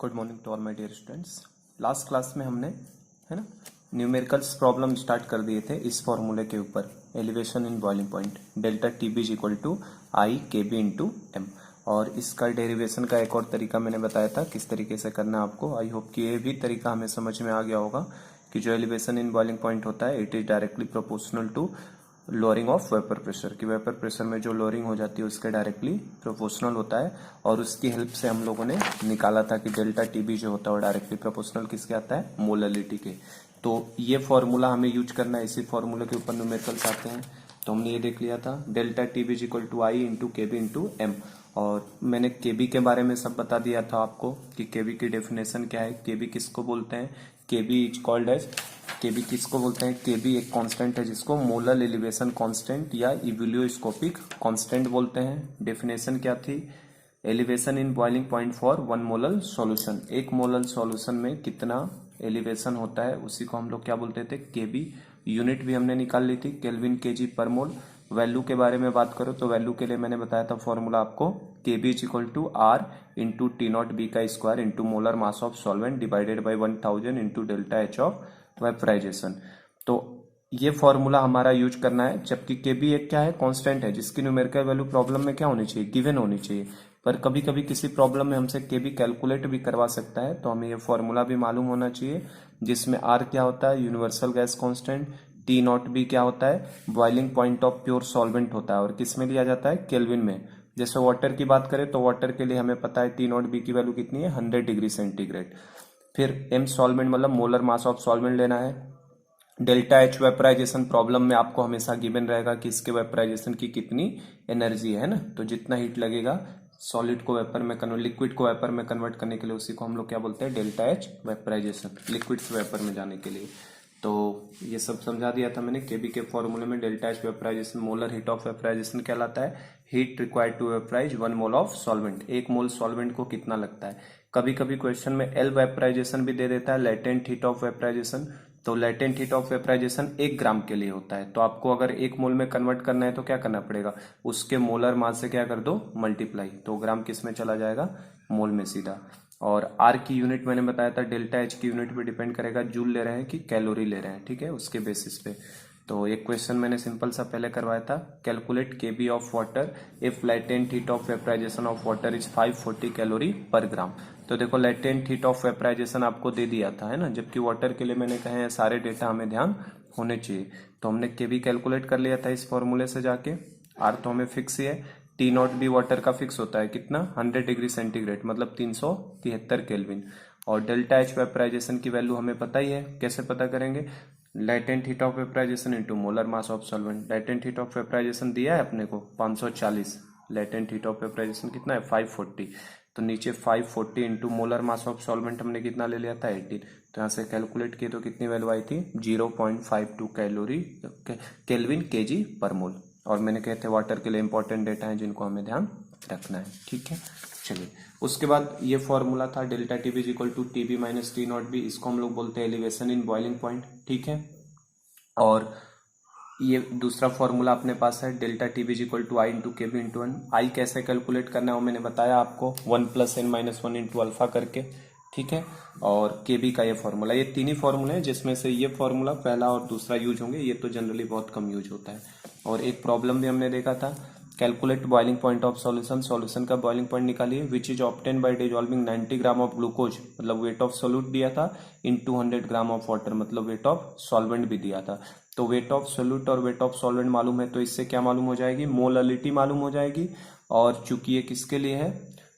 Good morning to all my dear students. Last class में हमने है ना न्यूमेरिकल्स प्रॉब्लम स्टार्ट कर दिए थे इस फॉर्मूले के ऊपर, elevation in boiling point delta T B is equal to I K B into एम। और इसका डेरिवेशन का एक और तरीका मैंने बताया था किस तरीके से करना है आपको। आई होप कि ये भी तरीका हमें समझ में आ गया होगा कि जो एलिवेशन इन बॉइलिंग पॉइंट होता है it is directly proportional to lowering of vapour pressure, की वेपर प्रेशर में जो लोअरिंग हो जाती है उसके डायरेक्टली प्रोपोर्शनल होता है। और उसकी हेल्प से हम लोगों ने निकाला था कि डेल्टा टीबी जो होता है वो डायरेक्टली प्रोपोर्शनल किसके आता है, मोलरिटी के। तो ये फॉर्मूला हमें यूज करना है, इसी फॉर्मूले के ऊपर न्यूमेरिकल्स आते हैं। तो हमने ये देख लिया था delta TB is equal to I into के बी इंटू एम। और मैंने केबी के बारे में सब बता दिया था आपको कि केबी की डेफिनेशन क्या है, केबी किसको बोलते हैं। केबी इज कॉल्ड एज, केबी किसको बोलते हैं, केबी एक कांस्टेंट है जिसको मोलर एलिवेशन कांस्टेंट या इवोल्यूस्कोपिक कांस्टेंट बोलते हैं। डेफिनेशन क्या थी, elevation in boiling point for one molar solution, एक मोलर सॉल्यूशन में कितना एलिवेशन होता है उसी को हम लोग क्या बोलते थे, केबी। यूनिट भी हमने निकाल ली थी, केल्विन केजी पर मोल। वैल्यू के बारे में बात करो तो वैल्यू के लिए मैंने बताया था फॉर्मूला आपको, KB is equal to R into T not B का square into molar mass of solvent divided by 1000 into delta H of vaporisation. तो ये फॉर्मूला हमारा यूज करना है, जबकि केबी एक क्या है, कांस्टेंट है जिसकी न्यूमेरिकल वैल्यू प्रॉब्लम में क्या होनी चाहिए, गिवन होनी चाहिए। पर कभी कभी किसी प्रॉब्लम में हमसे केबी कैलकुलेट भी करवा सकता है, तो हमें ये फॉर्मूला भी मालूम होना चाहिए जिसमें आर क्या होता है, universal gas constant. T not be क्या होता है, boiling point of pure solvent होता है और किस में लिया जाता है, केल्विन में। जैसे वाटर की बात करें तो वाटर के लिए हमें पता है टी नॉट बी की वैल्यू कितनी है, 100 डिग्री सेंटीग्रेड। फिर एम सॉल्वेंट मतलब मोलर मास ऑफ सॉल्वेंट लेना है। डेल्टा एच वेपराइजेशन प्रॉब्लम में आपको हमेशा गिवन रहेगा कि इसके वेपराइजेशन की कितनी एनर्जी है ना, तो जितना हीट लगेगा सॉलिड को वेपर में कन्वर्ट, लिक्विड को वेपर में कन्वर्ट करने के लिए उसी को हम लोग क्या बोलते हैं, डेल्टा एच वेपराइजेशन, लिक्विड से वेपर में जाने के लिए। तो ये सब समझा दिया था मैंने। केबी के फॉर्मूले में delta H vaporization molar heat of vaporization कहलाता है। Heat required to vaporize 1 mole of solvent, एक मोल सॉल्वेंट को कितना लगता है। कभी कभी क्वेश्चन में एल वेपराइजेशन भी दे देता है, लेटेंट हीट ऑफ वेपराइजेशन। तो लेटेंट हीट ऑफ वेपराइजेशन 1 ग्राम के लिए होता है, तो आपको अगर 1 मोल में कन्वर्ट करना है तो क्या करना पड़ेगा, उसके मोलर मास से क्या कर दो, मल्टीप्लाई। तो ग्राम किस में चला जाएगा, मोल में सीधा। और आर की यूनिट मैंने बताया था, डेल्टा एच की यूनिट पे डिपेंड करेगा जूल ले रहे हैं कि कैलोरी ले रहे हैं, ठीक है, उसके बेसिस पे। तो एक क्वेश्चन मैंने सिंपल सा पहले करवाया था, calculate KB of water if latent heat of vaporization of water is 540 calorie per gram. तो देखो लेटेंट हीट ऑफ वेपराइजेशन आपको दे दिया था है ना, जबकि वाटर के लिए मैंने कहे हैं सारे डेटा हमें ध्यान होने चाहिए। तो हमने केबी कैलकुलेट कर लिया था इस फॉर्मूले से जाके। आर तो हमें फिक्स ही है, टी नॉट बी वाटर का फिक्स होता है कितना, 100 डिग्री सेंटीग्रेड मतलब 373 केल्विन। और डेल्टा एच वेपराइजेशन की वैल्यू हमें पता ही है, कैसे पता करेंगे, latent heat of vaporization into molar mass of solvent. Latent heat of vaporization दिया है अपने को 540, लेटेंट हीट ऑफ वेपराइजेशन कितना है 540। तो नीचे 540 into molar mass of solvent हमने कितना ले लिया था 18। तो यहाँ से कैलकुलेट किए तो कितनी वैल्यू आई थी, 0.52 कैलोरी केल्विन केजी पर मोल। और मैंने कहे थे वाटर के लिए इंपॉर्टेंट डेटा है जिनको हमें ध्यान रखना है, ठीक है। चलिए उसके बाद ये फॉर्मूला था delta T B is equal to T B minus T not B, इसको हम लोग बोलते हैं एलिवेशन इन बॉइलिंग पॉइंट, ठीक है। और ये दूसरा फॉर्मूला अपने पास है delta T B is equal to I into के बी इंटू एन। आई कैसे कैलकुलेट करना है वो मैंने बताया आपको, 1 plus N minus 1 into alpha करके, ठीक है। और के बी का ये फॉर्मूला, ये तीन ही फॉर्मूले हैं जिसमें से ये फॉर्मूला पहला और दूसरा यूज होंगे, ये तो जनरली बहुत कम यूज होता है। और एक प्रॉब्लम भी हमने देखा था, calculate boiling point of solution, solution का बॉइलिंग पॉइंट निकालिए, which is obtain bye dissolving 90 gram of glucose, मतलब वेट ऑफ सोल्यूट दिया था, इन 200 ग्राम ऑफ वाटर, मतलब वेट ऑफ सॉल्वेंट भी दिया था। तो वेट ऑफ सोल्यूट और वेट ऑफ सॉल्वेंट मालूम है तो इससे क्या मालूम हो जाएगी, मोलरिटी मालूम हो जाएगी। और चूंकि ये किसके लिए है,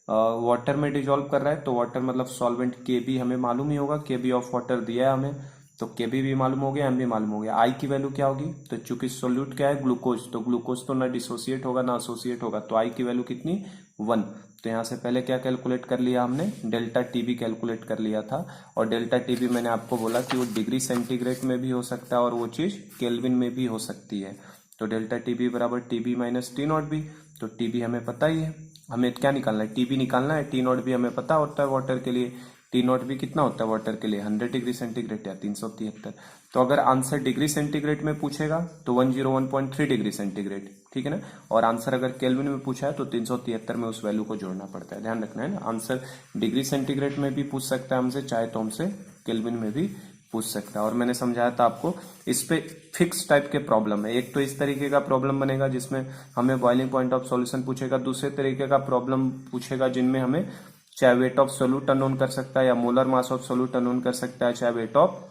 वाटर में डिजॉल्व कर रहा है, तो वाटर मतलब सॉल्वेंट के बी हमें मालूम ही होगा, के बी ऑफ वाटर दिया है हमें, तो के बी भी मालूम हो गया, एम भी मालूम हो गया। आई की वैल्यू क्या होगी, तो चूंकि सोल्यूट क्या है, ग्लूकोज, तो ग्लूकोज तो ना डिसोसिएट होगा ना एसोसिएट होगा, तो आई की वैल्यू कितनी, 1। तो यहाँ से पहले क्या कैलकुलेट कर लिया हमने, डेल्टा टीबी कैलकुलेट कर लिया था। और डेल्टा टीबी मैंने आपको बोला कि वो डिग्री सेंटीग्रेड में भी हो सकता है और वो चीज केल्विन में भी हो सकती है। तो डेल्टा टीबी बराबर TB minus T not B. तो टीबी हमें पता ही है, हमें क्या निकालना है, टीबी निकालना है, टी नॉट भी हमें पता होता है वाटर के लिए, टी नॉट भी कितना होता है वाटर के लिए 100 डिग्री सेंटीग्रेड या 373। तो अगर आंसर डिग्री सेंटीग्रेड में पूछेगा तो 101.3 डिग्री सेंटीग्रेड, ठीक है ना। और आंसर अगर केल्विन में पूछा है तो 373 में उस वैल्यू को जोड़ना पड़ता है, ध्यान रखना है ना। आंसर डिग्री सेंटीग्रेड में भी पूछ सकता है हमसे, चाहे तो हमसे केल्विन में भी पूछ सकता है। और मैंने समझाया था आपको, इस पे फिक्स टाइप के प्रॉब्लम है। एक तो इस तरीके का प्रॉब्लम बनेगा जिसमें हमें बॉइलिंग पॉइंट ऑफ सॉल्यूशन पूछेगा, दूसरे तरीके का प्रॉब्लम पूछेगा जिनमें हमें चाहे वेट ऑफ सोल्यूट अननोन कर सकता है या molar mass of solute unknown कर सकता है, चाहे वेट ऑफ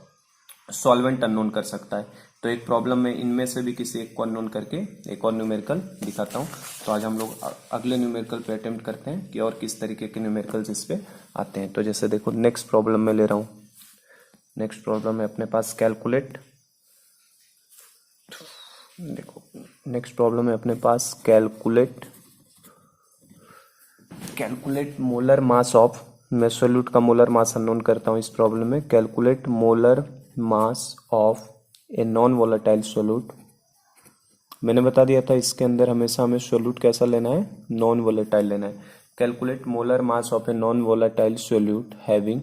सॉल्वेंट अननोन कर सकता है। तो एक प्रॉब्लम में इनमें से भी किसी एक को अननोन करके एक और न्यूमेरिकल दिखाता हूँ। तो आज हम लोग अगले न्यूमेरिकल पे अटेम्प्ट करते हैं कि और किस तरीके के न्यूमेरिकल्स इस पे आते हैं। तो जैसे देखो नेक्स्ट प्रॉब्लम में ले रहा हूँ। नेक्स्ट प्रॉब्लम है अपने पास कैलकुलेट, देखो नेक्स्ट प्रॉब्लम है अपने पास कैलकुलेट मोलर मास ऑफ, मैं सोल्यूट का मोलर मास अननोन करता हूँ इस प्रॉब्लम में। Calculate molar mass of a non volatile solute. मैंने बता दिया था इसके अंदर हमेशा हमें सोल्यूट कैसा लेना है, नॉन वोलेटाइल लेना है। Calculate molar mass of a non volatile solute having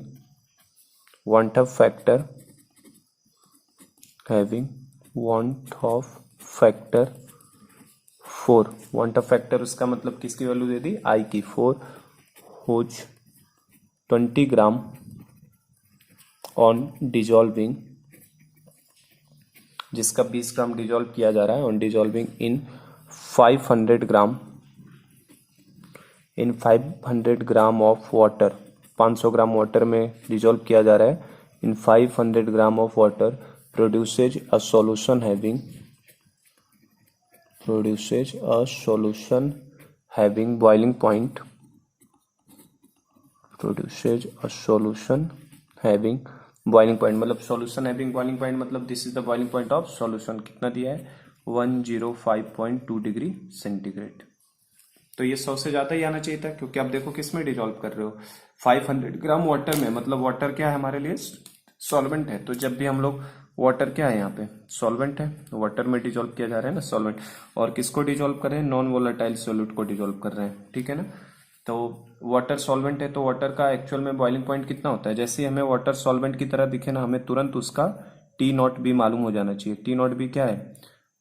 want of factor 4। want of factor उसका मतलब किसकी वैल्यू दे दी, I की 4, हुज 20 ग्राम ऑन डिजॉल्विंग, जिसका 20 ग्राम डिजॉल्व किया जा रहा है on dissolving in 500 gram of water. 500 gram water में डिजॉल्व किया जा रहा है इन 500 gram of water, produces a solution having boiling point, मतलब सॉल्यूशन हैविंग बॉइलिंग पॉइंट मतलब this is the boiling point of solution. कितना दिया है, 105.2 डिग्री सेंटीग्रेड। तो ये 100 से ज्यादा ही आना चाहिए था, क्योंकि आप देखो किस में डिजॉल्व कर रहे हो, 500 ग्राम वाटर में। मतलब वाटर क्या है हमारे लिए, सॉल्वेंट है। तो जब भी हम लोग वाटर क्या है यहाँ पे, सॉल्वेंट है, वाटर में डिजॉल्व किया जा रहा है ना सॉल्वेंट। और किसको डिजॉल्व कर रहे हैं, नॉन वोलेटाइल सोल्यूट को डिजॉल्व कर रहे हैं, ठीक है ना। तो वाटर सॉल्वेंट है तो वाटर का एक्चुअल में बॉइलिंग पॉइंट कितना होता है। जैसे ही हमें वाटर सॉल्वेंट की तरह दिखे ना, हमें तुरंत उसका टी नॉट बी मालूम हो जाना चाहिए। टी नॉट बी क्या है,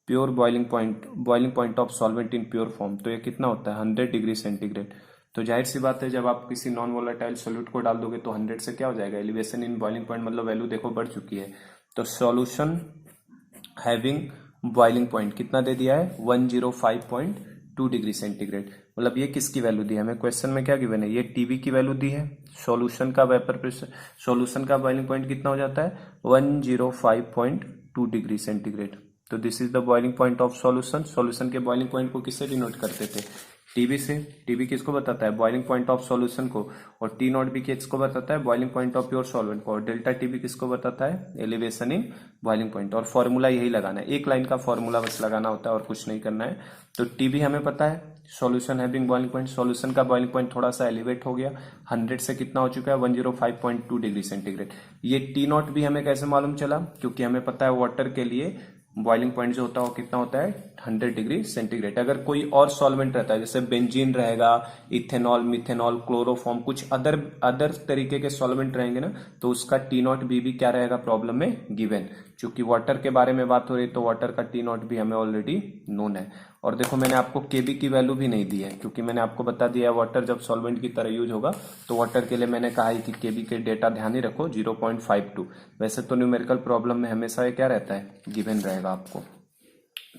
pure boiling point of solvent in pure form. तो ये कितना होता है, 100 डिग्री सेंटीग्रेड। तो जाहिर सी बात है जब आप किसी नॉन वोलेटाइल सोल्यूट को डाल दोगे तो 100 से क्या हो जाएगा, एलिवेशन इन बॉइलिंग पॉइंट, मतलब वैल्यू देखो बढ़ चुकी है। तो सॉल्यूशन हैविंग बॉइलिंग पॉइंट कितना दे दिया है, 105.2 डिग्री सेंटीग्रेड। मतलब ये किसकी वैल्यू दी है हमें, क्वेश्चन में क्या गिवन है, ये टीबी की वैल्यू दी है। सॉल्यूशन का वेपर प्रेशर, सॉल्यूशन का बॉइलिंग पॉइंट कितना हो जाता है, 105.2 डिग्री सेंटीग्रेड। तो this is the boiling point of solution. Solution के बॉइलिंग पॉइंट को किससे डिनोट करते थे, टीबी से। टीबी किसको बताता है, बॉइलिंग पॉइंट ऑफ सॉल्यूशन को। और टी नॉट बी किसको बताता है, boiling point of pure solvent को। और डेल्टा टीबी किसको बताता है, एलिवेशन इन बॉइलिंग पॉइंट। और फॉर्मूला यही लगाना है, एक लाइन का फॉर्मूला बस लगाना होता है और कुछ नहीं करना है। तो टीबी हमें पता है, solution having boiling point, solution का बॉइलिंग पॉइंट थोड़ा सा एलिवेट हो गया, 100 से कितना हो चुका है, 105.2 डिग्री सेंटीग्रेड। ये टी नॉट भी हमें कैसे मालूम चला, क्योंकि हमें पता है वाटर के लिए बॉइलिंग पॉइंट जो होता है वो कितना होता है, 100 डिग्री सेंटीग्रेड। अगर कोई और सॉल्वेंट रहता है, जैसे बेंजीन रहेगा, इथेनॉल, मिथेनॉल, क्लोरोफॉर्म, कुछ अदर तरीके के सॉल्वेंट रहेंगे ना, तो उसका टी नॉट बी भी क्या रहेगा प्रॉब्लम में गिवन। क्योंकि वाटर के बारे में बात हो रही है तो वाटर का टी नॉट भी हमें ऑलरेडी नोन है। और देखो मैंने आपको केबी की वैल्यू भी नहीं दी है, क्योंकि मैंने आपको बता दिया वाटर जब सॉल्वेंट की तरह यूज होगा तो वाटर के लिए मैंने कहा है कि केबी के डेटा ध्यान ही रखो 0.52। वैसे तो न्यूमेरिकल प्रॉब्लम में हमेशा ये क्या रहता है, गिवन रहेगा आपको।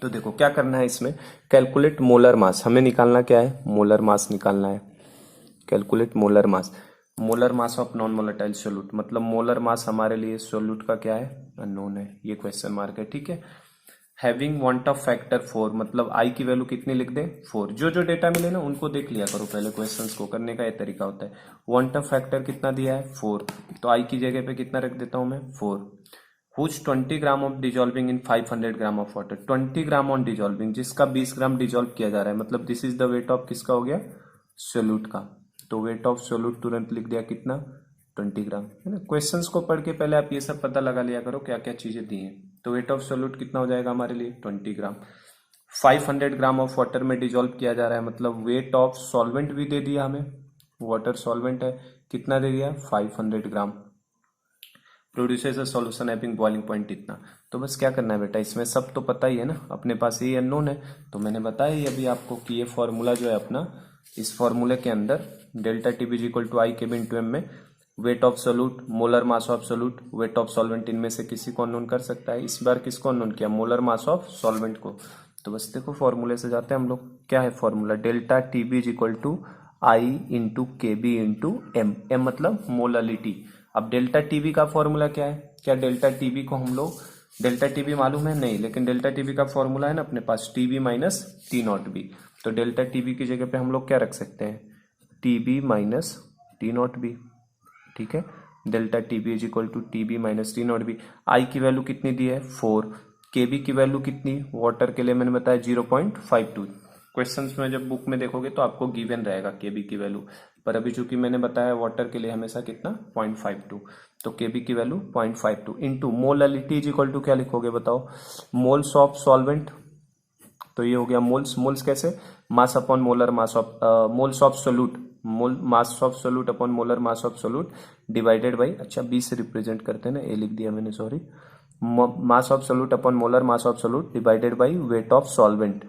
तो देखो क्या करना है इसमें, कैलकुलेट मोलर मास, हमें निकालना क्या है, मोलर मास निकालना है। Calculate molar mass, molar mass of non volatile solute, मतलब मोलर मास हमारे लिए सोल्यूट का क्या है, अननोन है, ये क्वेश्चन मार्क है, ठीक है। हैविंग वांट ऑफ फैक्टर 4, मतलब आई की वैल्यू कितनी लिख दे, 4। जो जो डेटा मिले ना उनको देख लिया करो पहले, क्वेश्चंस को करने का ये तरीका होता है। वांट ऑफ फैक्टर कितना दिया है, 4, तो आई की जगह पे कितना रख देता हूं मैं, 4। Whose 20 gram of dissolving in 500 gram of water, 20 gram on dissolving, जिसका 20 ग्राम डिजॉल्व किया जा रहा है, मतलब this is the weight of किसका हो गया, सोल्यूट का। तो वेट ऑफ सोल्यूट तुरंत लिख दिया कितना, 20 ग्राम, है ना। क्वेश्चंस को पढ़ के पहले आप ये सब पता लगा लिया करो क्या क्या चीजें दी हैं। तो वेट ऑफ सोल्यूट कितना हो जाएगा हमारे लिए, 20 ग्राम। 500 ग्राम ऑफ वाटर में डिजॉल्व किया जा रहा है, मतलब वेट ऑफ सॉल्वेंट भी दे दिया हमें, वाटर सॉल्वेंट है, कितना दे दिया, 500 gram. Produces a solution having boiling point इतना। तो बस क्या करना है बेटा, इसमें सब तो पता ही है ना, अपने पास ये अननोन है। तो मैंने बताया ही अभी आपको कि ये फॉर्मूला जो है अपना, इस फॉर्मूले के अंदर delta T B equal to I KB into M में weight of solute, molar mass of solute, weight of solvent, इनमें से किसी को अननोन कर सकता है। इस बार किसको अननोन किया, मोलर मास ऑफ सॉल्वेंट को। तो बस देखो फॉर्मूले से जाते हैं हम लोग। क्या है formula, delta T B equal to I into के बी इंटू एम। एम मतलब मोलालिटी। अब डेल्टा टीबी का फॉर्मूला क्या है, क्या डेल्टा टीबी को हम लोग, डेल्टा टीबी मालूम है नहीं, लेकिन डेल्टा टीबी का फॉर्मूला है ना अपने पास, TB minus T not B. तो डेल्टा टीबी की जगह पे हम लोग क्या रख सकते हैं, TB minus T not B. ठीक है, delta TB is equal to TB minus T not B. I की वैल्यू कितनी दी है, 4। केबी की वैल्यू कितनी, वाटर के लिए मैंने बताया 0.52। क्वेश्चंस में जब बुक में देखोगे तो आपको गिवन रहेगा केबी की वैल्यू, पर अभी चूंकि मैंने बताया वाटर के लिए हमेशा कितना, 0.52। तो केबी की value 0.52 into molality is equal to क्या लिखोगे बताओ, मोल्स ऑफ सॉल्वेंट। तो ये हो गया मोल्स। मोल्स कैसे, mass upon molar mass of, moles of solute, mole mass of solute upon molar mass of solute divided by, अच्छा बी से रिप्रेजेंट करते हैं ना, ए लिख दिया मैंने sorry, mass of solute upon molar mass of solute divided by wait of solvent.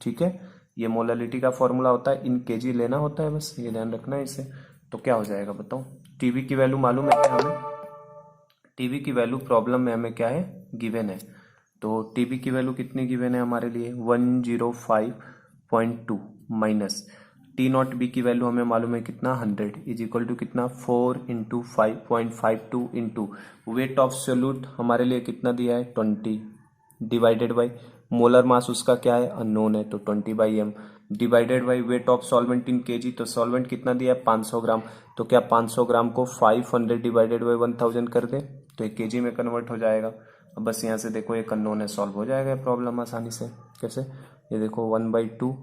ठीक है, ये मोलालिटी का फॉर्मूला होता है, इन केजी लेना होता है, बस ये ध्यान रखना है इसे। तो क्या हो जाएगा बताओ, टीवी की वैल्यू मालूम है क्या हमें, टीवी की वैल्यू प्रॉब्लम में हमें क्या है, गिवन है। तो टीवी की वैल्यू कितनी गिवन है हमारे लिए, 105.2 माइनस टी नॉट बी की वैल्यू हमें मालूम है कितना, 100 इज इक्वल टू कितना, 4 into 5.52 into weight of solute हमारे लिए कितना दिया है, 20 डिवाइडेड बाई मोलर मास उसका क्या है, अननोन है, तो 20/m divided by wait of solvent in KG. तो सॉल्वेंट कितना दिया है, 500 ग्राम। तो क्या 500 ग्राम को 500 डिवाइडेड बाई 1000 कर दे तो ये केजी में कन्वर्ट हो जाएगा। अब बस यहाँ से देखो एक अननोन है, सॉल्व हो जाएगा प्रॉब्लम आसानी से। कैसे, ये देखो 1/2,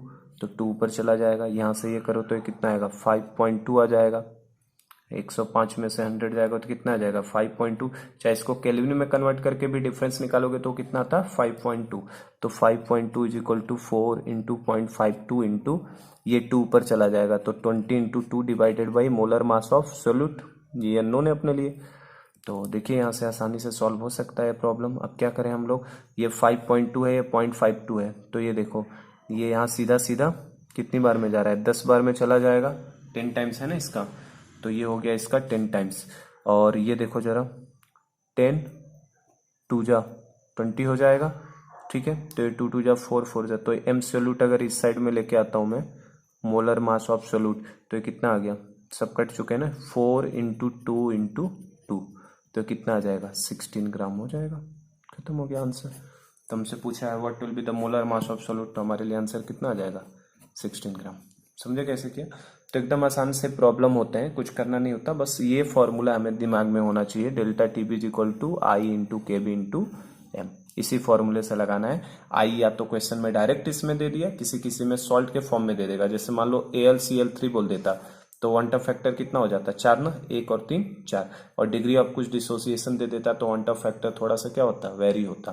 तो 2 ऊपर चला जाएगा, यहाँ से ये करो तो ये कितना आएगा, 5.2 आ जाएगा। 105 में से 100 जाएगा तो कितना आ जाएगा, 5.2। चाहे इसको केल्विन में कन्वर्ट करके भी डिफरेंस निकालोगे तो कितना आता, 5.2। तो 5.2 is equal to 4 into 0.52 into ये 2 ऊपर चला जाएगा, तो 20 into 2 divided by molar mass of solute, ये अननोन है अपने लिए। तो देखिए यहाँ से आसानी से सॉल्व हो सकता है प्रॉब्लम। अब क्या करें हम लोग, ये 5.2 है, ये 0.52 है, तो ये देखो ये यहाँ सीधा सीधा कितनी बार में जा रहा है, 10 बार में चला जाएगा, 10 टाइम्स है ना इसका, तो ये हो गया इसका 10 टाइम्स। और ये देखो जरा, 10 2 जा 20 हो जाएगा। ठीक है, तो ये 2 2 जा 4 4 जा, तो एम सोल्यूट अगर इस साइड में लेके आता हूँ मैं, मोलर मास ऑफ सोल्यूट, तो ये कितना आ गया, सब कट चुके हैं ना, 4 इंटू 2 इंटू 2, तो कितना आ जाएगा, 16 ग्राम हो जाएगा। खत्म हो गया आंसर। तो हमसे पूछा है what will be the molar mass of solute, तो हमारे लिए आंसर कितना आ जाएगा, 16 ग्राम। समझे कैसे किया। तो एकदम आसान से प्रॉब्लम होते हैं, कुछ करना नहीं होता, बस ये फॉर्मूला हमें दिमाग में होना चाहिए, delta T B is equal to I into के बी इंटू एम। इसी फॉर्मूले से लगाना है। आई या तो क्वेश्चन में डायरेक्ट इसमें दे दिया, किसी किसी में सॉल्ट के फॉर्म में दे देगा। जैसे मान लो AlCl3 बोल देता तो वन टफ फैक्टर कितना हो जाता, 4 ना, 1 और 3 4, और डिग्री ऑफ कुछ डिसोसिएशन दे देता तो वन टफ फैक्टर थोड़ा सा क्या होता, वेरी होता।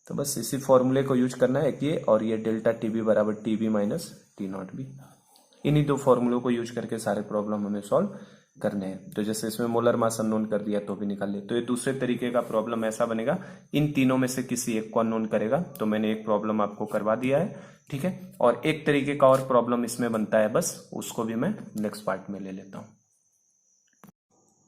तो बस इसी फॉर्मूले को यूज करना है, ये और ये डेल्टा टी बी बराबर T B minus T not B. इन्हीं दो फॉर्मूलों को यूज करके सारे प्रॉब्लम हमें सॉल्व करने हैं। तो जैसे इसमें मोलर मास अननोन कर दिया तो भी निकाल ले। तो ये दूसरे तरीके का प्रॉब्लम ऐसा बनेगा, इन तीनों में से किसी एक को अननोन करेगा। तो मैंने एक प्रॉब्लम आपको करवा दिया है, ठीक है। और एक तरीके का और प्रॉब्लम इसमें बनता है, बस उसको भी मैं नेक्स्ट पार्ट में ले लेता हूँ।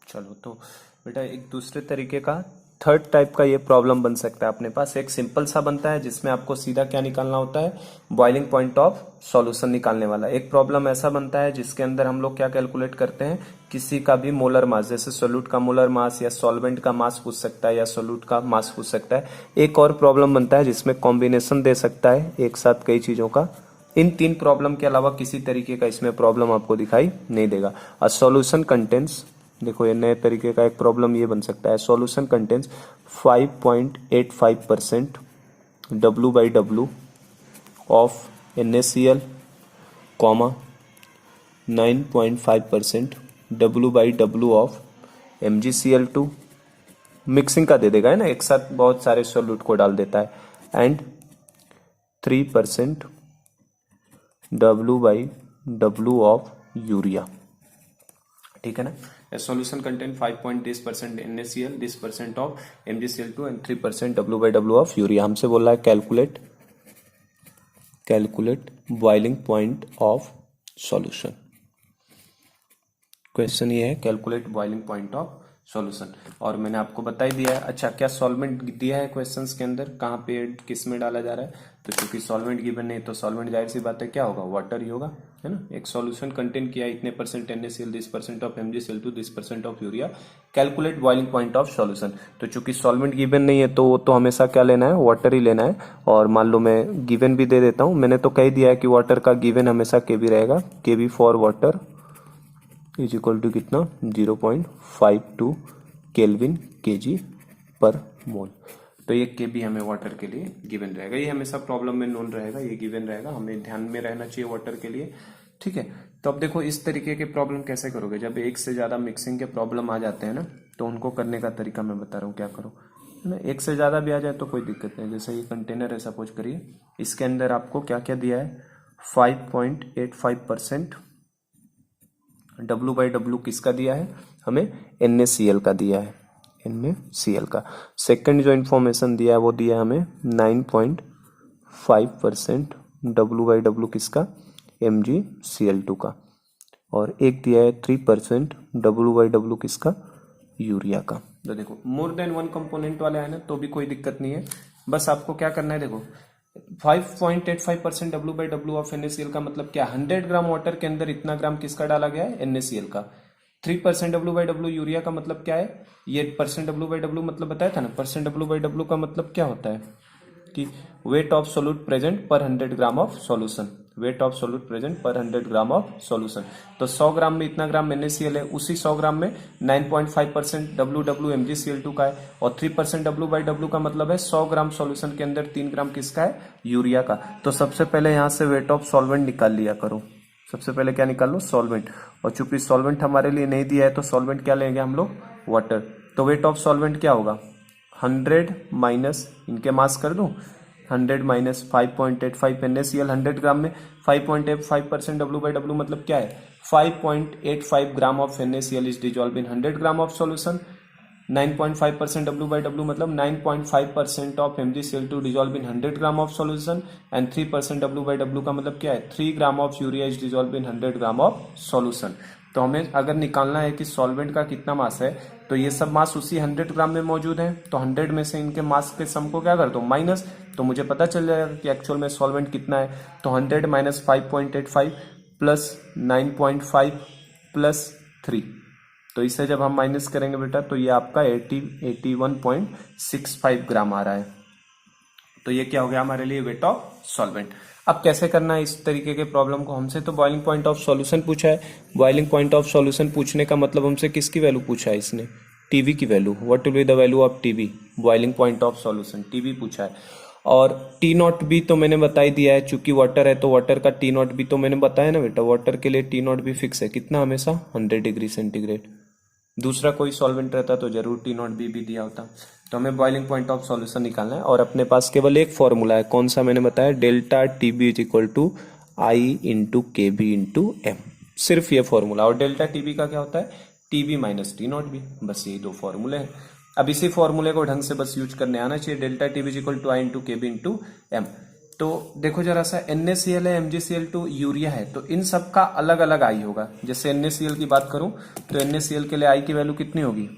चलो, तो बेटा एक दूसरे तरीके का थर्ड टाइप का ये प्रॉब्लम बन सकता है अपने पास। एक सिंपल सा बनता है जिसमें आपको सीधा क्या निकालना होता है, बॉइलिंग पॉइंट ऑफ सॉल्यूशन निकालने वाला। एक प्रॉब्लम ऐसा बनता है जिसके अंदर हम लोग क्या कैलकुलेट करते हैं, किसी का भी मोलर मास, जैसे सोल्यूट का मोलर मास या सॉल्वेंट का मास पूछ सकता है या सोल्यूट का मास पूछ सकता है। एक और प्रॉब्लम बनता है जिसमें कॉम्बिनेशन दे सकता है एक साथ कई चीजों का। इन 3 प्रॉब्लम के अलावा किसी तरीके का इसमें प्रॉब्लम आपको दिखाई नहीं देगा। अ सॉल्यूशन कंटेंट्स, देखो ये नए तरीके का एक प्रॉब्लम ये बन सकता है, solution contents 5.85% W/W of NaCl, 9.5% W/W of MgCl2। Mixing का दे देगा है ना, एक साथ बहुत सारे सॉल्यूट को डाल देता है। And 3% W/W of urea. ठीक है ना। A solution contain 5.this% NaCl, this percent of MgCl2 and 3% W/W of urea. हमसे बोला है calculate boiling point of solution. Question ये है calculate boiling point of solution, और मैंने आपको बता ही दिया है। अच्छा, क्या सॉल्वेंट दिया है क्वेश्चंस के अंदर, कहाँ पे किस में डाला जा रहा है? तो क्योंकि सॉल्वेंट गिवन नहीं तो सॉल्वेंट जाहिर सी बात है क्या होगा, वाटर ही होगा, है ना। एक सॉल्यूशन कंटेन किया इतने percent NaCl, this percent of MgCl2, this percent of urea, calculate boiling point of solution. तो चूंकि सॉल्वेंट गिवन नहीं है तो हमेशा क्या लेना है, वाटर ही लेना है। और मान लो मैं गिवन भी दे देता हूँ, मैंने तो कह दिया है कि वाटर का गिवन हमेशा Kb रहेगा, Kb for water is equal to कितना 0.52 केल्विन केजी पर मोल। तो ये Kb हमें वाटर के लिए गिवन रहेगा, ये हमेशा प्रॉब्लम में नोन रहेगा, ये गिवन रहेगा, हमें ध्यान में रहना चाहिए वाटर के लिए। ठीक है, तो अब देखो इस तरीके के प्रॉब्लम कैसे करोगे, जब एक से ज्यादा मिक्सिंग के प्रॉब्लम आ जाते हैं ना, तो उनको करने का तरीका मैं बता रहा हूँ क्या करो, है ना। एक से ज्यादा भी आ जाए तो कोई दिक्कत नहीं, जैसे ये कंटेनर है सपोज करिए, इसके अंदर आपको क्या क्या दिया है, 5.85% W/W किसका दिया है, हमें NaCl का दिया है, NaCl का। सेकंड जो इन्फॉर्मेशन दिया है वो दिया है हमें 9.5% W/W किसका, MgCl2 का। और एक दिया है 3% W/W किसका, यूरिया का। तो देखो मोर देन वन कंपोनेंट वाले है ना, तो भी कोई दिक्कत नहीं है, बस आपको क्या करना है, देखो 5.85% W/W ऑफ NaCl का मतलब क्या, 100 ग्राम वाटर के अंदर इतना ग्राम किसका डाला गया है, NaCl का। 3% W/W यूरिया का मतलब क्या है, ये परसेंट W/W मतलब बताया था ना, परसेंट W/W का मतलब क्या होता है कि वेट ऑफ सोल्यूट प्रेजेंट पर 100 gram of solution, wait of solute present पर 100 ग्राम ऑफ सॉल्यूशन। तो 100 ग्राम में इतना ग्राम NaCl है, उसी 100 ग्राम में 9.5% W/W MgCl2 का है, और 3% W/W का मतलब है 100 ग्राम सॉल्यूशन के अंदर 3 ग्राम किसका है, यूरिया का। तो सबसे पहले यहां से वेट ऑफ सॉल्वेंट निकाल लिया करो, सबसे पहले क्या निकाल लो, सॉल्वेंट। और चूंकि सॉल्वेंट हमारे लिए नहीं दिया है तो सॉल्वेंट क्या लेंगे हम लोग, वाटर। तो वेट ऑफ सॉल्वेंट क्या होगा, 100 माइनस इनके मास कर दूं, 100 माइनस 5.85 NaCl 100 ग्राम में 5.85% W/W मतलब क्या है, 5.85 gram of NaCl is dissolve in 100 gram of solution. 9.5% W/W मतलब 9.5% of MgCl2 dissolve in 100 gram of solution, and 3% W/W का मतलब क्या है, 3 gram of urea is dissolve in 100 gram of solution. तो हमें अगर निकालना है कि सॉल्वेंट का कितना मास है, तो ये सब मास उसी 100 ग्राम में मौजूद है, तो 100 में से इनके मास के सम को क्या कर दो, माइनस, तो मुझे पता चल जाएगा कि एक्चुअल में सॉल्वेंट कितना है। तो 100 माइनस 5.85 प्लस 9.5 प्लस 3, तो इसे जब हम माइनस करेंगे बेटा तो ये आपका 81.65 ग्राम आ रहा है। तो ये क्या हो गया हमारे लिए, वेट ऑफ सॉल्वेंट। अब कैसे करना है इस तरीके के प्रॉब्लम को, हमसे तो बॉइलिंग पॉइंट ऑफ सॉल्यूशन पूछा है। बॉइलिंग पॉइंट ऑफ सॉल्यूशन पूछने का मतलब हमसे किसकी वैल्यू पूछा है इसने, टीवी की value. What will be the value of TV, boiling point of solution, TV पूछा है। और T0 भी तो मैंने बता ही दिया है, चूंकि वाटर है तो वाटर का T0 भी तो मैंने बताया ना बेटा, वाटर के लिए T0 भी फिक्स है, कितना, हमेशा 100 डिग्री सेंटीग्रेड। दूसरा कोई सॉल्वेंट रहता तो जरूर T0 भी दिया होता। तो हमें बॉइलिंग पॉइंट ऑफ सॉल्यूशन निकालना है, और अपने पास केवल एक फॉर्मूला है, कौन सा, मैंने बताया, delta TB is equal to I into KB into M, सिर्फ ये फॉर्मूला। और डेल्टा TB का क्या होता है, TB माइनस T0 भी, बस यही दो फॉर्मूले हैं। अब इसी फॉर्मूले को ढंग से बस यूज करने आना चाहिए, delta TB is equal to I into KB into M। तो देखो जरा सा, NaCl है, MgCl2 यूरिया है, तो इन सब का अलग अलग आई होगा। जैसे NaCl की बात करूं तो NaCl के लिए आई की वैल्यू कितनी होगी,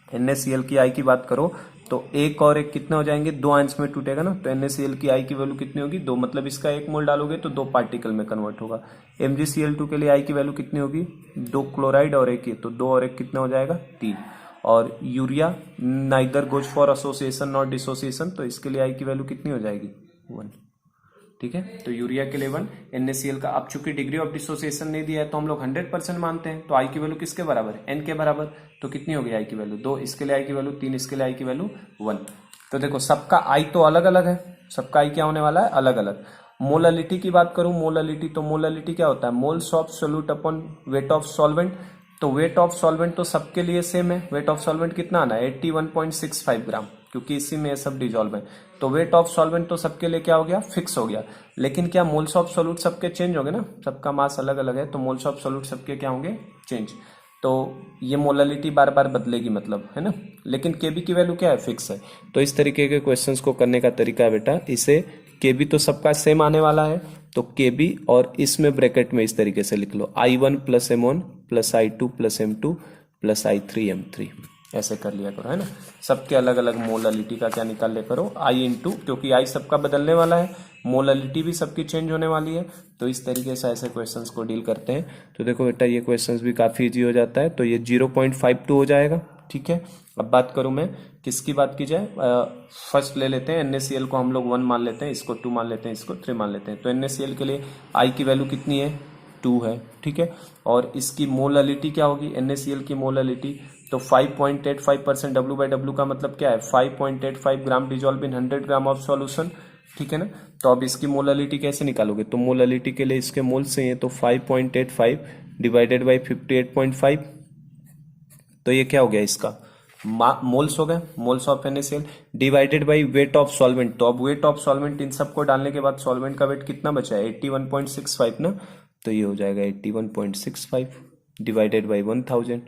NaCl की आई की बात करो तो एक और एक कितने हो जाएंगे, 2 अंश में टूटेगा ना, तो NaCl की आई की वैल्यू कितनी होगी, 2, मतलब इसका 1 मोल डालोगे तो 2 पार्टिकल में कन्वर्ट होगा। MgCl2 के लिए आई की वैल्यू कितनी होगी, 2 क्लोराइड और 1 ही, तो 2 और 1 कितना हो जाएगा, 3। और urea neither goes for association not dissociation, तो इसके लिए आई की वैल्यू कितनी हो जाएगी, 1। ठीक है, तो यूरिया के लिए 1, NaCl का। अब चूंकि डिग्री ऑफ डिसोसिएशन नहीं दिया है तो हम लोग 100% मानते हैं, तो आई की वैल्यू किसके बराबर है, n के बराबर, तो कितनी होगी आई की वैल्यू, 2, इसके लिए आई की वैल्यू 3, इसके लिए आई की वैल्यू 1। तो देखो सबका आई तो अलग अलग है, सबका आई क्या होने वाला है, अलग अलग। मोलालिटी की बात करूं, मोलालिटी, तो मोलालिटी क्या होता है, moles of solute upon weight of solvent. तो वेट ऑफ सॉल्वेंट तो सबके लिए सेम है, वेट ऑफ सॉल्वेंट कितना आना है, 81.65 ग्राम, क्योंकि इसी में सब डिजॉल्व है। तो वेट ऑफ सॉल्वेंट तो सबके लिए क्या हो गया, फिक्स हो गया। लेकिन क्या मोल्स ऑफ सोल्यूट सबके चेंज होंगे ना, सबका मास अलग अलग है, तो मोल्स ऑफ सोल्यूट सबके क्या होंगे, चेंज। तो ये मोलालिटी बार बार बदलेगी मतलब, है ना। लेकिन केबी की वैल्यू क्या है, फिक्स है। तो इस तरीके के क्वेश्चंस को करने का तरीका है बेटा, इसे केबी तो सबका सेम आने वाला है, तो केबी और इसमें ब्रैकेट में इस तरीके से लिख लो, I1 plus M1 plus I2 plus M2 plus I3 M3, ऐसे कर लिया करो, है ना। सबके अलग अलग मोलालिटी का क्या निकाल लिया करो, आई इंटू, क्योंकि आई सबका बदलने वाला है, मोलालिटी भी सबकी चेंज होने वाली है, तो इस तरीके से ऐसे क्वेश्चंस को डील करते हैं। तो देखो बेटा ये क्वेश्चंस भी काफ़ी इजी हो जाता है, तो ये 0.52 हो जाएगा, ठीक है। अब बात करूं मैं, किसकी बात की जाए, फर्स्ट ले लेते हैं NaCl को हम लोग 1 मान लेते हैं, इसको 2 मान लेते हैं, इसको 3 मान लेते हैं। तो NaCl के लिए आई की वैल्यू कितनी है, 2 है, ठीक है। और इसकी मोलालिटी क्या होगी, NaCl की मोलालिटी, तो 5.85% W/W का मतलब क्या है, 5.85 gram dissolve in 100 gram of solution, ठीक है ना। तो अब इसकी मोलालिटी कैसे निकालोगे, तो मोलालिटी के लिए इसके मोल्स चाहिए, तो 5.85 डिवाइडेड बाई 58.5, तो ये क्या हो गया इसका मोल्स हो गए, moles of NaCl, divided by wait of solvent. तो अब वेट ऑफ सॉल्वेंट इन सबको डालने के बाद सॉल्वेंट का वेट कितना बचा है, 81.65 ना, तो ये हो जाएगा 81.65 डिवाइडेड बाई 1000,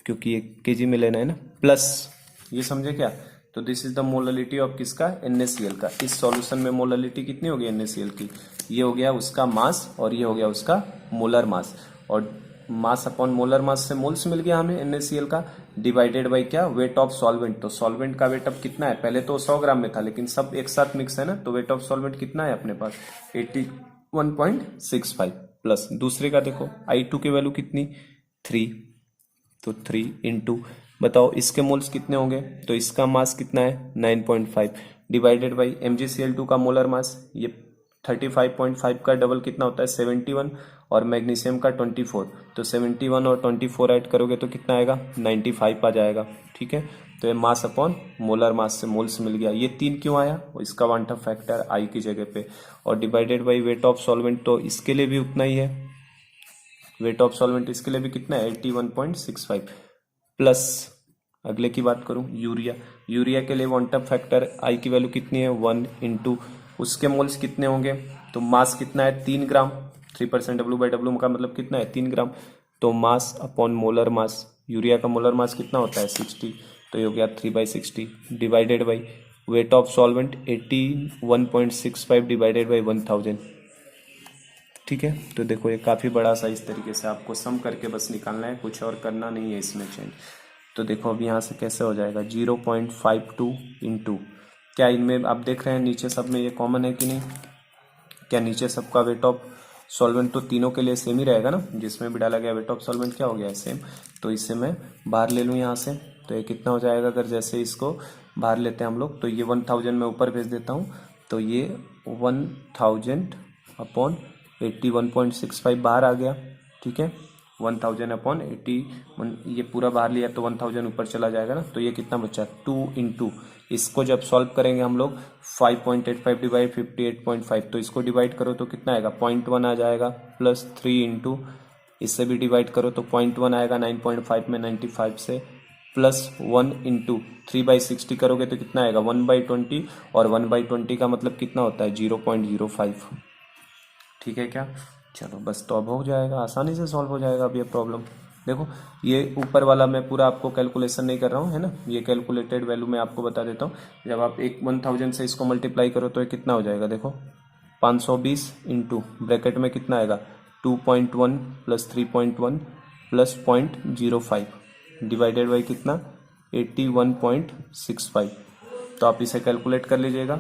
क्योंकि ये केजी में लेना है ना, प्लस ये समझे क्या, तो this is the molality of किसका, NaCl का। इस सॉल्यूशन में मोलालिटी कितनी होगी NaCl की, ये हो गया उसका मास और ये हो गया उसका मोलर मास, और मास अपॉन मोलर मास से मोल्स मिल गया हमें NaCl का, डिवाइडेड बाई क्या, वेट ऑफ सॉल्वेंट। तो सॉल्वेंट का वेट अब कितना है, पहले तो 100 ग्राम में था, लेकिन सब एक साथ मिक्स है ना, तो वेट ऑफ सॉल्वेंट कितना है अपने पास 81.65, प्लस दूसरे का देखो I2 की वैल्यू कितनी 3, तो 3 इंटू, बताओ इसके मोल्स कितने होंगे, तो इसका मास कितना है 9.5 डिवाइडेड बाई MgCl2 का मोलर मास, ये 35.5 का डबल कितना होता है 71, और मैग्नीशियम का 24, तो 71 और 24 ऐड करोगे तो कितना आएगा 95 आ जाएगा, ठीक है। तो ये मास अपॉन मोलर मास से मोल्स मिल गया, ये 3 क्यों आया, इसका क्वांटम फैक्टर आई की जगह पे, और divided by wait of solvent, तो इसके लिए भी उतना ही है, वेट ऑफ सॉल्वेंट इसके लिए भी कितना है 81.65, प्लस अगले की बात करूं यूरिया, यूरिया के लिए क्वांटम फैक्टर आई की वैल्यू कितनी है 1 इंटू, उसके मोल्स कितने होंगे, तो मास कितना है 3 ग्राम, 3% W/W का मतलब कितना है 3 ग्राम, तो mass upon molar mass, urea का मोलर मास कितना होता है 60, तो ये हो गया 3/60 divided by wait of solvent 81.65 divided by 1000, ठीक है। तो देखो ये काफ़ी बड़ा सा, इस तरीके से आपको सम करके बस निकालना है, कुछ और करना नहीं है इसमें चेंज। तो देखो अब यहाँ से कैसे हो जाएगा 0.52 इंटू, क्या इनमें आप देख रहे हैं नीचे सब में ये कॉमन है कि नहीं, क्या नीचे सबका वेट ऑफ सॉल्वेंट तो तीनों के लिए सेम ही रहेगा ना, जिसमें भी डाला गया वेट ऑफ सॉल्वेंट क्या हो गया है सेम, तो इससे मैं बाहर ले लूँ यहाँ से, तो ये कितना हो जाएगा, अगर जैसे इसको बाहर लेते हैं हम लोग, तो ये 1000 में ऊपर भेज देता हूँ, तो ये 1000 अपॉन 81.65 बाहर आ गया, ठीक है, 1000 अपॉन 81, ये पूरा बाहर लिया तो 1000 ऊपर चला जाएगा ना, तो ये कितना बचा 2 इंटू, इसको जब सॉल्व करेंगे हम लोग 5.85 डिवाइड 58.5, तो इसको डिवाइड करो तो कितना आएगा 0.1 आ जाएगा, प्लस 3 इंटू, इससे भी डिवाइड करो तो 0.1 आएगा 9.5 में 95 से, प्लस 1 इंटू 3/60 करोगे तो कितना आएगा 1/20, और 1/20 का मतलब कितना होता है 0.05, ठीक है क्या, चलो बस तो अब हो जाएगा, आसानी से सॉल्व हो जाएगा अब ये प्रॉब्लम। देखो ये ऊपर वाला मैं पूरा आपको कैलकुलेशन नहीं कर रहा हूँ, है ना, ये कैलकुलेटेड वैल्यू मैं आपको बता देता हूँ। जब आप 1000 से इसको मल्टीप्लाई करो तो ये कितना हो जाएगा, देखो 520 इंटू ब्रैकेट में कितना आएगा 2.1 प्लस 3.1 प्लस 0.05 डिवाइडेड बाई कितना 81.65, तो आप इसे कैलकुलेट कर लीजिएगा,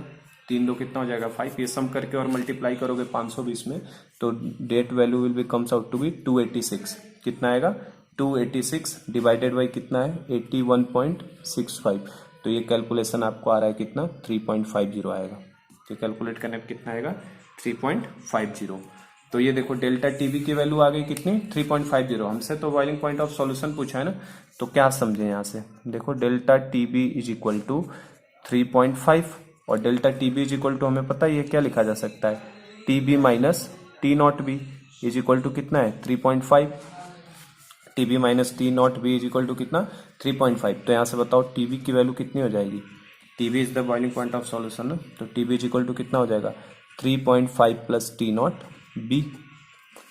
3 2 कितना हो जाएगा 5, ये सम करके और मल्टीप्लाई करोगे 520 में, तो that value will be comes out to be 286, कितना आएगा 286 डिवाइडेड बाई कितना है 81.65, तो ये कैलकुलेशन आपको आ रहा है कितना 3.50 आएगा, तो कैलकुलेट करने पर कितना आएगा 3.50। तो ये देखो डेल्टा टीबी की वैल्यू आ गई कितनी 3.50, हमसे तो बॉइलिंग पॉइंट ऑफ सॉल्यूशन पूछा है ना, तो क्या समझे यहाँ से, देखो delta TB is equal to 3.5, और delta TB is equal to हमें पता है ये क्या लिखा जा सकता है TB minus T not B is equal to कितना है 3.5, TB minus T not B is equal to कितना 3.5, तो यहाँ से बताओ टीबी की वैल्यू कितनी हो जाएगी, TB is the boiling point of solution ना, तो टीबी इज इक्वल टू कितना हो जाएगा 3.5 plus T not be,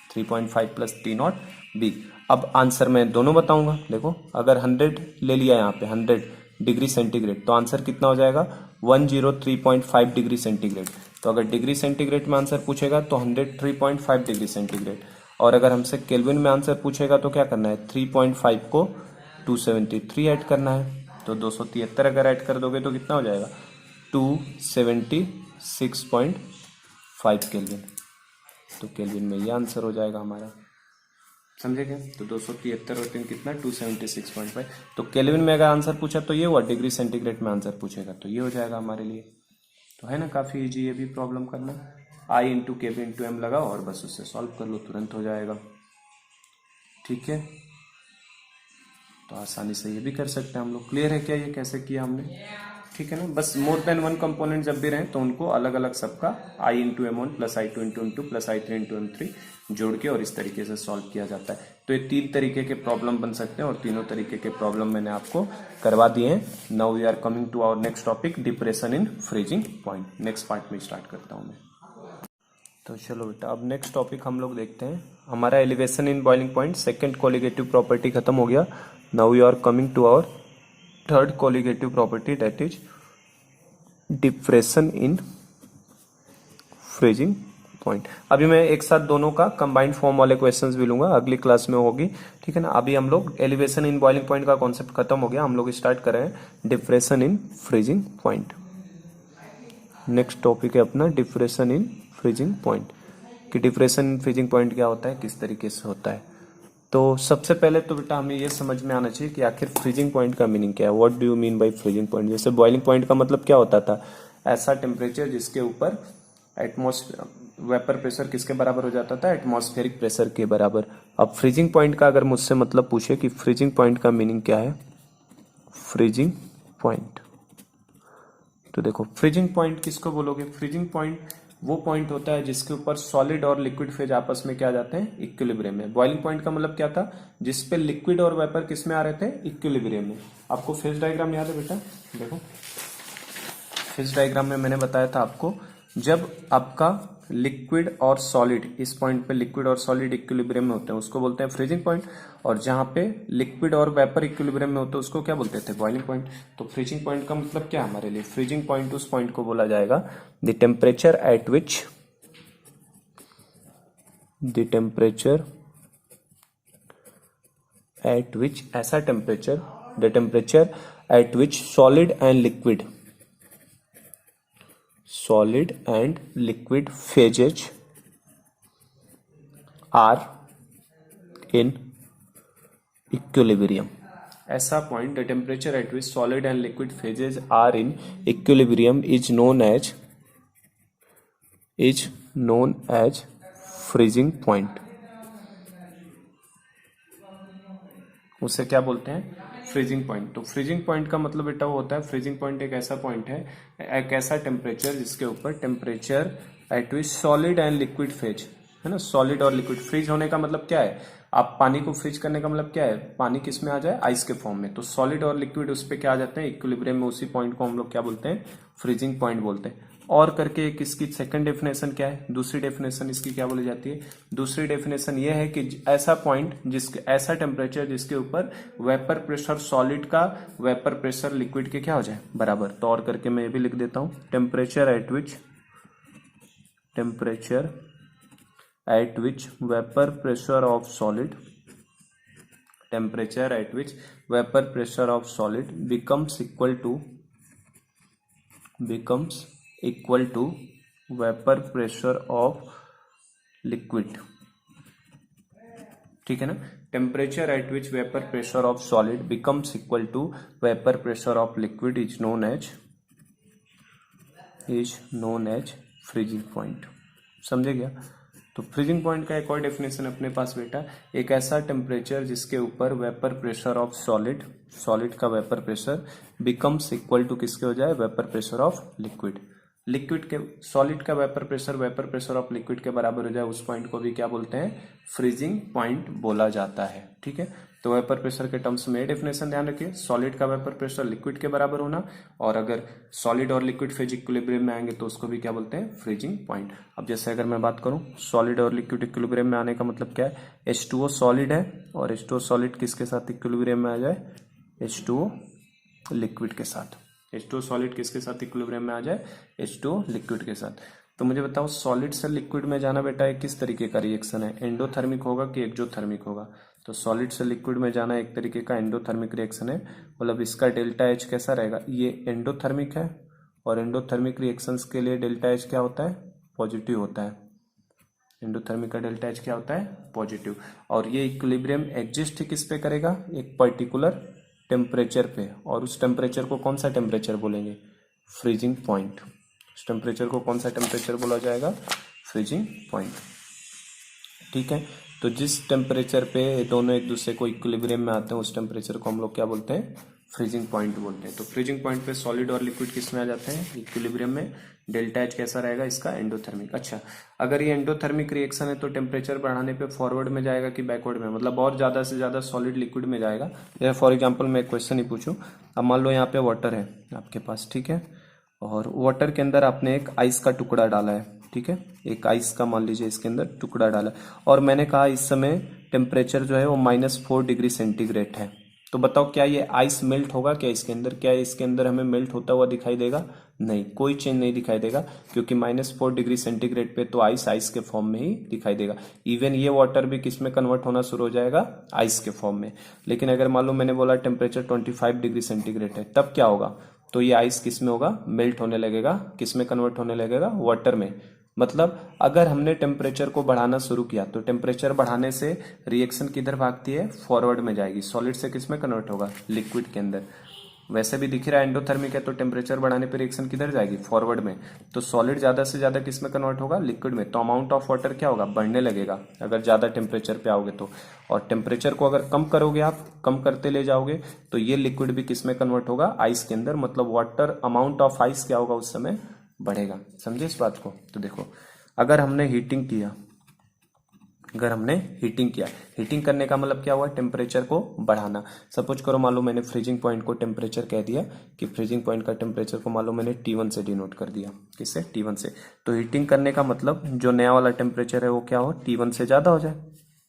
3.5 plus T not be. अब आंसर मैं दोनों बताऊंगा। देखो अगर 100 ले लिया यहाँ पे 100 डिग्री सेंटीग्रेड तो आंसर कितना हो जाएगा 103.5 डिग्री सेंटीग्रेड। तो अगर डिग्री सेंटीग्रेड में आंसर पूछेगा तो 103.5 डिग्री सेंटीग्रेड, और अगर हमसे केल्विन में आंसर पूछेगा तो क्या करना है 3.5 को 273 ऐड करना है। तो 273 अगर ऐड कर दोगे तो कितना हो जाएगा 276.5 केल्विन। तो केल्विन में ये आंसर हो जाएगा हमारा, समझे क्या। तो 273 और 3 कितना 276.5। तो केल्विन में अगर आंसर पूछा तो ये हुआ, डिग्री सेंटीग्रेड में आंसर पूछेगा तो ये हो जाएगा हमारे लिए। तो है ना काफी इजी ये भी प्रॉब्लम करना। I इंटू के बी इंटू एम लगाओ और बस उससे सॉल्व कर लो, तुरंत हो जाएगा। ठीक है, तो आसानी से ये भी कर सकते हैं हम लोग। क्लियर है क्या ये कैसे किया हमने? ठीक है ना, बस मोर देन वन कंपोनेंट जब भी रहे तो उनको अलग अलग सबका I into M one plus I2 into M two plus I3 into M3 जोड़ के और इस तरीके से सॉल्व किया जाता है। तो ये 3 तरीके के प्रॉब्लम बन सकते हैं और तीनों तरीके के प्रॉब्लम मैंने आपको करवा दिए हैं। Now we are coming to our next topic, depression in freezing point. Next part में स्टार्ट करता हूँ मैं। तो चलो बेटा अब नेक्स्ट टॉपिक हम लोग देखते हैं। हमारा elevation in boiling point second colligative property खत्म हो गया। Now we are coming to our third colligative property, that is depression in freezing point. अभी मैं एक साथ दोनों का कंबाइंड फॉर्म वाले क्वेश्चंस भी लूंगा, अगली क्लास में होगी। ठीक है ना, अभी हम लोग एलिवेशन इन बॉइलिंग पॉइंट का कॉन्सेप्ट खत्म हो गया, हम लोग स्टार्ट कर रहे हैं depression in freezing point. Next topic है अपना डिप्रेशन इन फ्रीजिंग पॉइंट, कि डिप्रेशन इन फ्रीजिंग पॉइंट क्या होता है, किस तरीके से होता है। तो सबसे पहले तो बेटा हमें ये समझ में आना चाहिए कि आखिर फ्रीजिंग पॉइंट का मीनिंग क्या है। What do you mean by freezing point. जैसे बॉइलिंग पॉइंट का मतलब क्या होता था, ऐसा टेम्परेचर जिसके ऊपर एटमॉस्फेयर वेपर प्रेशर किसके बराबर हो जाता था, एटमॉस्फेरिक प्रेशर के बराबर। अब फ्रीजिंग पॉइंट का अगर मुझसे मतलब पूछे कि फ्रीजिंग पॉइंट का मीनिंग क्या है, फ्रीजिंग पॉइंट, तो देखो फ्रीजिंग पॉइंट किसको बोलोगे। फ्रीजिंग पॉइंट वो पॉइंट होता है जिसके ऊपर सॉलिड और लिक्विड फेज आपस में क्या जाते हैं, इक्विलिब्रियम में। बॉइलिंग पॉइंट का मतलब क्या था, जिसपे लिक्विड और वेपर किस में आ रहे थे, इक्विलिब्रियम में। आपको फेज डायग्राम याद है बेटा, देखो फेज डायग्राम में मैंने बताया था आपको, जब आपका लिक्विड और सॉलिड, इस पॉइंट पे लिक्विड और सॉलिड इक्विलिब्रियम में होते हैं उसको बोलते हैं फ्रीजिंग पॉइंट, और जहां पे लिक्विड और वेपर इक्विलिब्रियम में होते हैं उसको क्या बोलते थे, बॉइलिंग पॉइंट। तो फ्रीजिंग पॉइंट का मतलब क्या है हमारे लिए, फ्रीजिंग पॉइंट उस पॉइंट को बोला जाएगा द टेम्परेचर एट विच ऐसा temperature, the temperature at which solid and liquid phases are in equilibrium। ऐसा point, the temperature at which solid and liquid phases are in equilibrium is known as freezing point। उसे क्या बोलते हैं, freezing point. तो freezing point का मतलब बेटा वो होता है, फ्रीजिंग पॉइंट एक ऐसा पॉइंट है, एक ऐसा टेम्परेचर जिसके ऊपर temperature at which solid and liquid phase, है ना, सॉलिड और लिक्विड। फ्रीज होने का मतलब क्या है, आप पानी को फ्रीज करने का मतलब क्या है, पानी किस में आ जाए, आइस के फॉर्म में। तो सॉलिड और लिक्विड उस पर क्या आ जाते हैं, इक्विलिब्रियम में। उसी पॉइंट को हम लोग क्या बोलते हैं, फ्रीजिंग पॉइंट बोलते हैं। और करके एक इसकी सेकंड डेफिनेशन क्या है, दूसरी डेफिनेशन इसकी क्या बोली जाती है, दूसरी डेफिनेशन ये है कि ऐसा पॉइंट जिसके, ऐसा टेम्परेचर जिसके ऊपर वेपर प्रेशर सॉलिड का वेपर प्रेशर लिक्विड के क्या हो जाए, बराबर। तो और करके मैं ये भी लिख देता हूं, temperature at which vapour pressure of solid, temperature at which vapour pressure of solid becomes equal to vapour pressure of liquid. ठीक है ना, temperature at which vapour pressure of solid becomes equal to vapour pressure of liquid is known as freezing point. समझे क्या। तो freezing point का एक और definition अपने पास बेटा, एक ऐसा टेम्परेचर जिसके ऊपर वेपर प्रेशर ऑफ सॉलिड का vapour pressure becomes equal to किसके हो जाए, वेपर प्रेशर ऑफ लिक्विड के, सॉलिड का वेपर प्रेशर ऑफ लिक्विड के बराबर हो जाए, उस पॉइंट को भी क्या बोलते हैं, फ्रीजिंग पॉइंट बोला जाता है। ठीक है, तो वेपर प्रेशर के टर्म्स में डेफिनेशन ध्यान रखिए, सॉलिड का वेपर प्रेशर लिक्विड के बराबर होना, और अगर सॉलिड और लिक्विड फेज इक्विलिब्रियम में आएंगे तो उसको भी क्या बोलते हैं, फ्रीजिंग पॉइंट। अब जैसे अगर मैं बात करूं सॉलिड और लिक्विड इक्विलिब्रियम में आने का मतलब क्या है, H2O सॉलिड है और H2O सॉलिड किसके साथ इक्विलिब्रियम में आ जाए, H2O लिक्विड के साथ। H2O सॉलिड किसके साथ इक्विलिब्रियम में आ जाए, H2O लिक्विड के साथ। तो मुझे बताओ सॉलिड से लिक्विड में जाना बेटा एक किस तरीके का रिएक्शन है, एंडोथर्मिक होगा कि एक्सोथर्मिक होगा। तो सॉलिड से लिक्विड में जाना एक तरीके का एंडोथर्मिक रिएक्शन है, मतलब इसका डेल्टा एच कैसा रहेगा, ये एंडोथर्मिक है और एंडोथर्मिक रिएक्शंस के लिए डेल्टा एच क्या होता है, पॉजिटिव होता है। एंडोथर्मिक का डेल्टा एच क्या होता है, पॉजिटिव। और ये इक्विलिब्रियम एग्जिस्ट किस पे करेगा, एक पर्टिकुलर टेम्परेचर पे, और उस टेम्परेचर को कौन सा टेम्परेचर बोलेंगे, फ्रीजिंग पॉइंट। उस टेम्परेचर को कौन सा टेम्परेचर बोला जाएगा, फ्रीजिंग पॉइंट। ठीक है, तो जिस टेम्परेचर पे दोनों एक दूसरे को इक्विलिब्रियम में आते हैं उस टेम्परेचर को हम लोग क्या बोलते हैं, फ्रीजिंग पॉइंट बोलते हैं। तो फ्रीजिंग पॉइंट पे सॉलिड और लिक्विड किस में आ जाते हैं, इक्विलिब्रियम में। डेल्टा एच कैसा रहेगा इसका, एंडोथर्मिक। अच्छा, अगर ये एंडोथर्मिक रिएक्शन है तो टेम्परेचर बढ़ाने पे फॉरवर्ड में जाएगा कि बैकवर्ड में, मतलब और ज्यादा से ज्यादा सॉलिड लिक्विड में जाएगा। जैसे फॉर एग्जाम्पल मैं एक क्वेश्चन ही पूछूं, अब मान लो यहाँ पे वाटर है आपके पास, ठीक है, और वाटर के अंदर आपने एक आइस का टुकड़ा डाला है, ठीक है, एक आइस का मान लीजिए इसके अंदर टुकड़ा डाला, और मैंने कहा इस समय टेम्परेचर जो है वो -4 डिग्री सेंटीग्रेड है। तो बताओ क्या ये आइस मेल्ट होगा क्या इसके अंदर, क्या इसके अंदर हमें मेल्ट होता हुआ दिखाई देगा, नहीं, कोई चेंज नहीं दिखाई देगा, क्योंकि -4 डिग्री सेंटीग्रेड पे तो आइस आइस के फॉर्म में ही दिखाई देगा। इवन ये वाटर भी किस में कन्वर्ट होना शुरू हो जाएगा, आइस के फॉर्म में। लेकिन अगर मान लो मैंने बोला टेम्परेचर 25 डिग्री सेंटीग्रेड है, तब क्या होगा, तो ये आइस किस में होगा, मेल्ट होने लगेगा, किस में कन्वर्ट होने लगेगा, वाटर में। मतलब अगर हमने टेम्परेचर को बढ़ाना शुरू किया तो टेम्परेचर बढ़ाने से रिएक्शन किधर भागती है, फॉरवर्ड में जाएगी, सॉलिड से किस में कन्वर्ट होगा, लिक्विड के अंदर। वैसे भी दिख रहा है एंडोथर्मिक है तो टेम्परेचर बढ़ाने पर रिएक्शन किधर जाएगी, फॉरवर्ड में। तो सॉलिड ज्यादा से ज्यादा किस में कन्वर्ट होगा, लिक्विड में। तो अमाउंट ऑफ वाटर क्या होगा, बढ़ने लगेगा अगर ज्यादा टेम्परेचर पे आओगे तो। और टेम्परेचर को अगर कम करोगे आप, कम करते ले जाओगे, तो ये लिक्विड भी किस में कन्वर्ट होगा, आइस के अंदर। मतलब वाटर अमाउंट ऑफ आइस क्या होगा उस समय, बढ़ेगा। समझे इस बात को। तो देखो अगर हमने हीटिंग किया, हीटिंग करने का मतलब क्या हुआ, टेम्परेचर को बढ़ाना। सपोज करो मान लो मैंने फ्रीजिंग पॉइंट को टेम्परेचर कह दिया कि फ्रीजिंग पॉइंट का टेम्परेचर को मान लो मैंने T1 से डिनोट कर दिया, किससे, T1 से। तो हीटिंग करने का मतलब जो नया वाला टेम्परेचर है वो क्या हो, T1 से ज्यादा हो जाए।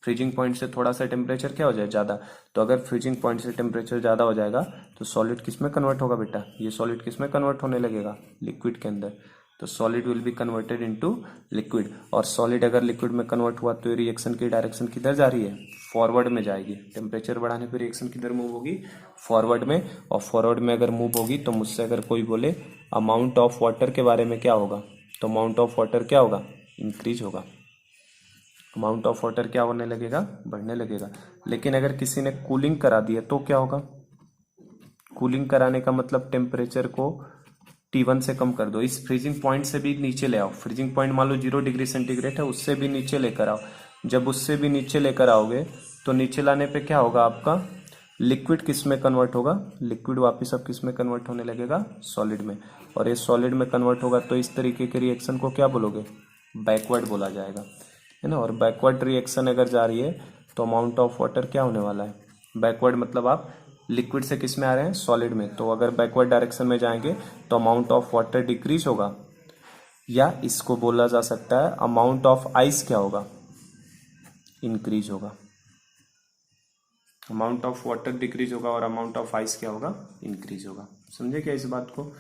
फ्रीजिंग पॉइंट से थोड़ा सा टेम्परेचर क्या हो जाए, ज्यादा। तो अगर फ्रीजिंग पॉइंट से टेम्परेचर ज्यादा हो जाएगा तो सॉलिड किस में कन्वर्ट होगा बेटा, ये सॉलिड किस में कन्वर्ट होने लगेगा, लिक्विड के अंदर। तो solid will be converted into liquid. और सॉलिड अगर लिक्विड में कन्वर्ट हुआ तो रिएक्शन की डायरेक्शन किधर जा रही है, फॉरवर्ड में जाएगी। टेम्परेचर बढ़ाने पर रिएक्शन किधर मूव होगी, फॉरवर्ड में। और फॉरवर्ड में अगर मूव होगी तो मुझसे अगर कोई बोले अमाउंट ऑफ वाटर के बारे में क्या होगा, तो अमाउंट ऑफ वाटर क्या होगा, इंक्रीज होगा। अमाउंट ऑफ वाटर क्या होने लगेगा, बढ़ने लगेगा। लेकिन अगर किसी ने कूलिंग करा दिया तो क्या होगा, कूलिंग कराने का मतलब टेम्परेचर को T1 से कम कर दो, इस फ्रीजिंग पॉइंट से भी नीचे ले आओ। फ्रीजिंग पॉइंट मान लो 0 डिग्री सेंटीग्रेड है, उससे भी नीचे लेकर आओ। जब उससे भी नीचे लेकर आओगे तो नीचे लाने पे क्या होगा, आपका लिक्विड किस में कन्वर्ट होगा, लिक्विड वापस अब किस में कन्वर्ट होने लगेगा, सॉलिड में। और ये सॉलिड में कन्वर्ट होगा तो इस तरीके के रिएक्शन को क्या बोलोगे, बैकवर्ड बोला जाएगा, है ना। और बैकवर्ड रिएक्शन अगर जा रही है तो अमाउंट ऑफ वाटर क्या होने वाला है, बैकवर्ड मतलब आप लिक्विड से किस में आ रहे हैं, सॉलिड में। तो अगर बैकवर्ड डायरेक्शन में जाएंगे तो अमाउंट ऑफ वाटर डिक्रीज होगा, या इसको बोला जा सकता है अमाउंट ऑफ आइस क्या होगा, इंक्रीज होगा। अमाउंट ऑफ वाटर डिक्रीज होगा और अमाउंट ऑफ आइस क्या होगा, इंक्रीज होगा। समझे क्या इस बात को।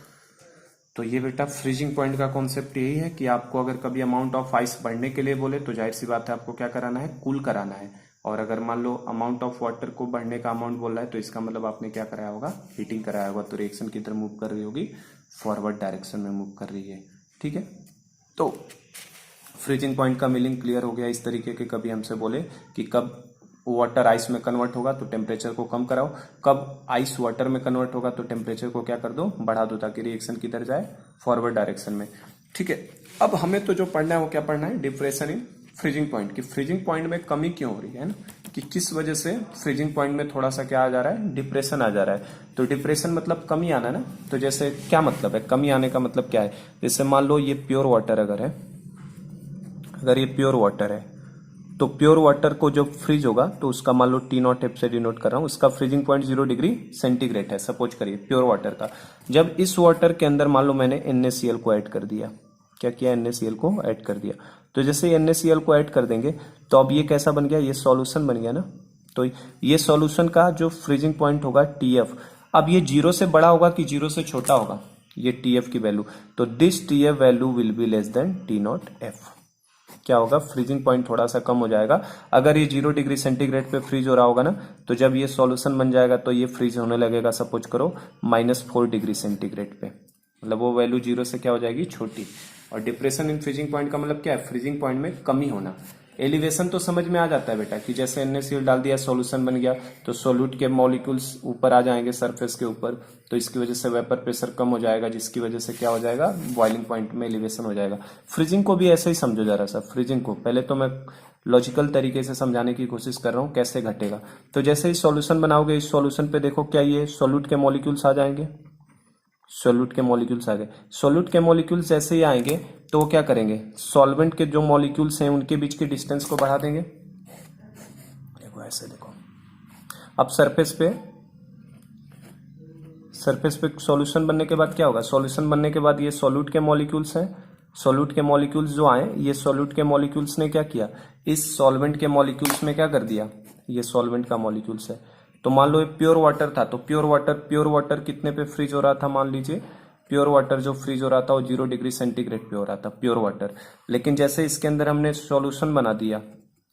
तो ये बेटा फ्रीजिंग पॉइंट का कॉन्सेप्ट यही है कि आपको अगर कभी अमाउंट ऑफ आइस बढ़ने के लिए बोले तो जाहिर सी बात है आपको क्या कराना है, कूल कराना है। और अगर मान लो अमाउंट ऑफ वाटर को बढ़ने का अमाउंट बोल रहा है तो इसका मतलब आपने क्या कराया होगा, हीटिंग कराया होगा। तो रिएक्शन किधर मूव कर रही होगी, फॉरवर्ड डायरेक्शन में मूव कर रही है। ठीक है, तो फ्रीजिंग पॉइंट का मीनिंग क्लियर हो गया। इस तरीके के कभी हमसे बोले कि कब वाटर आइस में कन्वर्ट होगा तो टेम्परेचर को कम कराओ, कब आइस वाटर में कन्वर्ट होगा तो टेम्परेचर को क्या कर दो, बढ़ा दो, ताकि रिएक्शन किधर जाए, फॉरवर्ड डायरेक्शन में। ठीक है, अब हमें तो जो पढ़ना है वो क्या पढ़ना है, डिप्रेशन इन फ्रीजिंग पॉइंट की फ्रीजिंग पॉइंट में कमी क्यों हो रही है ना, कि किस वजह से फ्रीजिंग पॉइंट में थोड़ा सा क्या आ जा रहा है, डिप्रेशन आ जा रहा है। तो डिप्रेशन मतलब कमी आना ना। तो जैसे क्या मतलब है, कमी आने का मतलब क्या है, जैसे मान लो ये प्योर वाटर अगर है, अगर ये प्योर वाटर है तो प्योर वाटर को जब फ्रीज होगा तो उसका मान लो टी नॉट एफ से डिनोट कर रहा हूँ, उसका फ्रीजिंग पॉइंट 0 डिग्री सेंटीग्रेड है सपोज करिए प्योर वाटर का। जब इस वाटर के अंदर मान लो मैंने NaCl को ऐड कर दिया, क्या किया, NaCl को ऐड कर दिया, तो जैसे NaCl को ऐड कर देंगे तो अब ये कैसा बन गया, ये सॉल्यूशन बन गया ना। तो ये सॉल्यूशन का जो फ्रीजिंग पॉइंट होगा TF, अब ये 0 से बड़ा होगा कि 0 से छोटा होगा, ये TF की वैल्यू, तो this TF value will be less than T not F। क्या होगा, फ्रीजिंग पॉइंट थोड़ा सा कम हो जाएगा। अगर ये 0 डिग्री सेंटीग्रेड पे फ्रीज हो रहा होगा ना, तो जब ये सॉल्यूशन बन जाएगा तो ये फ्रीज होने लगेगा सपोज करो -4 डिग्री सेंटीग्रेड पे, मतलब वो वैल्यू 0 से क्या हो जाएगी, छोटी। और डिप्रेशन इन फ्रीजिंग पॉइंट का मतलब क्या है, फ्रीजिंग पॉइंट में कमी होना। एलिवेशन तो समझ में आ जाता है बेटा कि जैसे NaCl डाल दिया सॉल्यूशन बन गया तो सोल्यूट के मॉलिक्यूल्स ऊपर आ जाएंगे सरफेस के ऊपर, तो इसकी वजह से वेपर प्रेशर कम हो जाएगा, जिसकी वजह से क्या हो जाएगा, बॉइलिंग पॉइंट में एलिवेशन हो जाएगा। फ्रीजिंग को भी ऐसे ही समझो जरा सा। फ्रीजिंग को पहले तो मैं लॉजिकल तरीके से समझाने की कोशिश कर रहा हूँ कैसे घटेगा। तो जैसे ही सॉल्यूशन बनाओगे, इस सॉल्यूशन पे देखो क्या ये सोल्यूट के मॉलिक्यूल्स आ जाएंगे, सोल्यूट के मॉलिक्यूल्स आ गए। सोल्यूट के मॉलिक्यूल्स जैसे ही आएंगे तो वो क्या करेंगे, सॉल्वेंट के जो मॉलिक्यूल्स हैं उनके बीच के डिस्टेंस को बढ़ा देंगे। देखो ऐसे देखो, अब सरफेस पे सॉल्यूशन बनने के बाद क्या होगा, सॉल्यूशन बनने के बाद ये सोल्यूट के मॉलिक्यूल्स हैं, सोल्यूट के मॉलिक्यूल्स जो आए, ये सोल्यूट के मॉलिक्यूल्स ने क्या किया, इस सॉल्वेंट के मॉलिक्यूल्स में क्या कर दिया, ये सॉल्वेंट का मॉलिक्यूल्स है। तो मान लो ये प्योर वाटर था, तो प्योर वाटर कितने पे फ्रीज हो रहा था, मान लीजिए प्योर वाटर जो फ्रीज हो रहा था वो 0 डिग्री सेंटीग्रेड पे हो रहा था प्योर वाटर। लेकिन जैसे इसके अंदर हमने सॉल्यूशन बना दिया,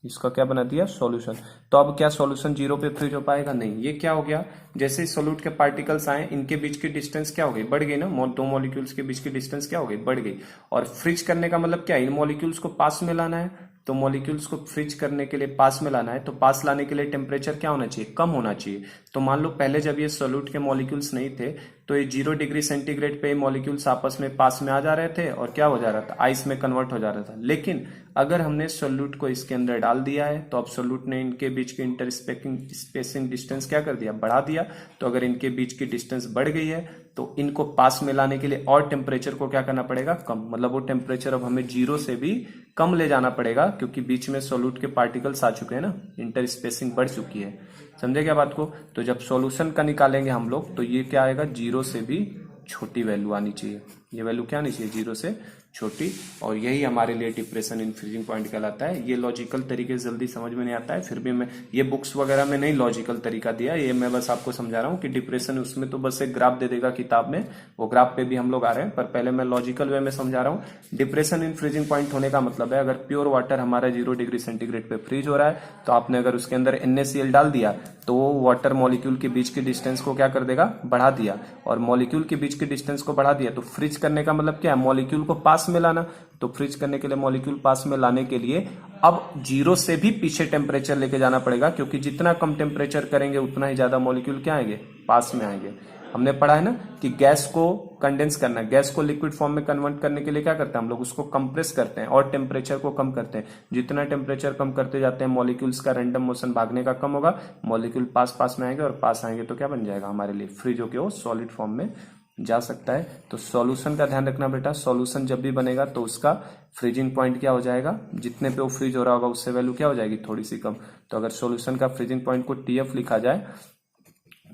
इसका क्या बना दिया, सॉल्यूशन, तो अब क्या सॉल्यूशन 0 पे फ्रीज हो पाएगा, नहीं। ये क्या हो गया, जैसे सोल्यूट के पार्टिकल्स आए इनके बीच की डिस्टेंस क्या हो गई, बढ़ गई ना, दो मॉलिक्यूल्स के बीच की डिस्टेंस क्या हो गई, बढ़ गई। और फ्रीज करने का मतलब क्या है, इन मॉलिक्यूल्स को पास में लाना है, तो मॉलिक्यूल्स को फ्रीज करने के लिए पास में लाना है, तो पास लाने के लिए टेम्परेचर क्या होना चाहिए, कम होना चाहिए। तो मान लो पहले जब ये सोल्यूट के मॉलिक्यूल्स नहीं थे तो ये 0 डिग्री सेंटीग्रेड पे मॉलिक्यूल्स आपस में पास में आ जा रहे थे और क्या हो जा रहा था, आइस में कन्वर्ट हो जा रहा था। लेकिन अगर हमने सोल्यूट को इसके अंदर डाल दिया है तो अब सोल्यूट ने इनके बीच की इंटर स्पेसिंग डिस्टेंस क्या कर दिया, बढ़ा दिया। तो अगर इनके बीच की डिस्टेंस बढ़ गई है तो इनको पास में लाने के लिए और टेम्परेचर को क्या करना पड़ेगा, कम, मतलब वो टेम्परेचर अब हमें 0 से भी कम ले जाना पड़ेगा, क्योंकि बीच में सोल्यूट के पार्टिकल्स आ चुके हैं ना, इंटर स्पेसिंग बढ़ चुकी है। समझे क्या बात को। तो जब सॉल्यूशन का निकालेंगे हम लोग तो ये क्या आएगा, 0 से भी छोटी वैल्यू आनी चाहिए, ये वैल्यू क्या आनी चाहिए, 0 से छोटी। और यही हमारे लिए डिप्रेशन इन फ्रीजिंग पॉइंट कहलाता है। ये लॉजिकल तरीके से जल्दी समझ में नहीं आता है, फिर भी मैं ये बुक्स वगैरह में नहीं लॉजिकल तरीका दिया, ये मैं बस आपको समझा रहा हूँ कि डिप्रेशन, उसमें तो बस एक ग्राफ दे देगा किताब में, वो ग्राफ पे भी हम लोग आ रहे हैं, पर पहले मैं लॉजिकल वे में समझा रहा हूँ। डिप्रेशन इन फ्रीजिंग पॉइंट होने का मतलब है, अगर प्योर वाटर हमारा 0 डिग्री सेंटीग्रेड पे फ्रीज हो रहा है तो आपने अगर उसके अंदर NaCl डाल दिया तो वो वाटर मॉलिक्यूल के बीच के डिस्टेंस को क्या कर देगा, बढ़ा दिया। और मॉलिक्यूल के बीच के डिस्टेंस को बढ़ा दिया तो फ्रीज करने का मतलब क्या है, मॉलिक्यूल को पास में लाना। तो फ्रीज करने के लिए मॉलिक्यूल पास में लाने के लिए अब 0 से भी पीछे टेम्परेचर लेके जाना पड़ेगा, क्योंकि जितना कम टेम्परेचर करेंगे उतना ही ज्यादा मॉलिक्यूल क्या आएंगे, पास में आएंगे। हमने पढ़ा है ना कि गैस को कंडेंस करना है, गैस को लिक्विड फॉर्म में कन्वर्ट करने के लिए क्या करते हैं हम लोग, उसको कंप्रेस करते हैं और टेम्परेचर को कम करते हैं। जितना टेम्परेचर कम करते जाते हैं मॉलिक्यूल्स का रैंडम मोशन भागने का कम होगा, मॉलिक्यूल पास में आएंगे और पास आएंगे तो क्या बन जाएगा हमारे लिए, फ्रीज होके वो सॉलिड फॉर्म में जा सकता है। तो सॉल्यूशन का ध्यान रखना बेटा, सॉल्यूशन जब भी बनेगा तो उसका फ्रीजिंग पॉइंट क्या हो जाएगा, जितने पे वो फ्रीज हो रहा होगा उससे वैल्यू क्या हो जाएगी, थोड़ी सी कम। तो अगर सॉल्यूशन का फ्रीजिंग पॉइंट को TF लिखा जाए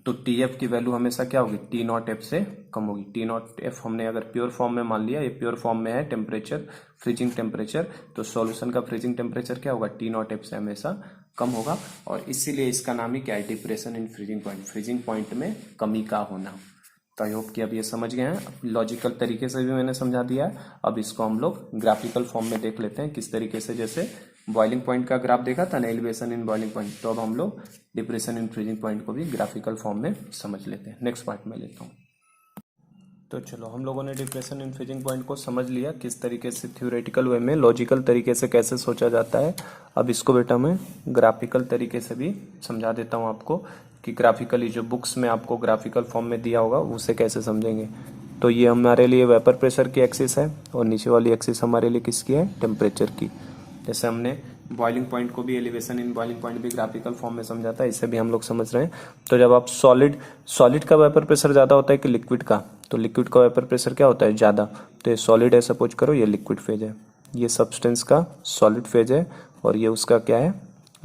तो TF की वैल्यू हमेशा क्या होगी, T नॉट F से कम होगी। T नॉट F हमने अगर प्योर फॉर्म में मान लिया, ये प्योर फॉर्म में है टेम्परेचर, फ्रीजिंग टेम्परेचर, तो सॉल्यूशन का फ्रीजिंग टेम्परेचर क्या होगा, T नॉट F से हमेशा कम होगा। और इसीलिए इसका नाम ही क्या है, depression in freezing point, freezing point में कमी का होना। तो आई होप कि अब ये समझ गए हैं, लॉजिकल तरीके से भी मैंने समझा दिया है। अब इसको हम लोग ग्राफिकल फॉर्म में देख लेते हैं किस तरीके से, जैसे बॉइलिंग पॉइंट का ग्राफ देखा था ना, एलिवेशन इन बॉइलिंग पॉइंट, तो अब हम लोग डिप्रेशन इन फ्रीजिंग पॉइंट को भी ग्राफिकल फॉर्म में समझ लेते हैं। नेक्स्ट पार्ट में लेता हूँ। तो चलो, हम लोगों ने डिप्रेशन इन फ्रीजिंग पॉइंट को समझ लिया, किस तरीके से थ्योरेटिकल वे में, लॉजिकल तरीके से कैसे सोचा जाता है। अब इसको बेटा मैं ग्राफिकल तरीके से भी समझा देता हूँ आपको कि ग्राफिकली जो बुक्स में आपको ग्राफिकल फॉर्म में दिया होगा उसे कैसे समझेंगे। तो ये हमारे लिए वेपर प्रेशर की एक्सिस है और नीचे वाली एक्सिस हमारे लिए किसकी है, टेम्परेचर की। जैसे हमने बॉइलिंग पॉइंट को भी, एलिवेशन इन बॉइलिंग पॉइंट भी ग्राफिकल फॉर्म में समझा था, इसे भी हम लोग समझ रहे हैं। तो जब आप सॉलिड का वेपर प्रेशर ज़्यादा होता है कि लिक्विड का, तो लिक्विड का वेपर प्रेशर क्या होता है, ज़्यादा। तो ये सॉलिड है, सपोज करो ये लिक्विड फेज है, ये सब्सटेंस का सॉलिड फेज है और ये उसका क्या है,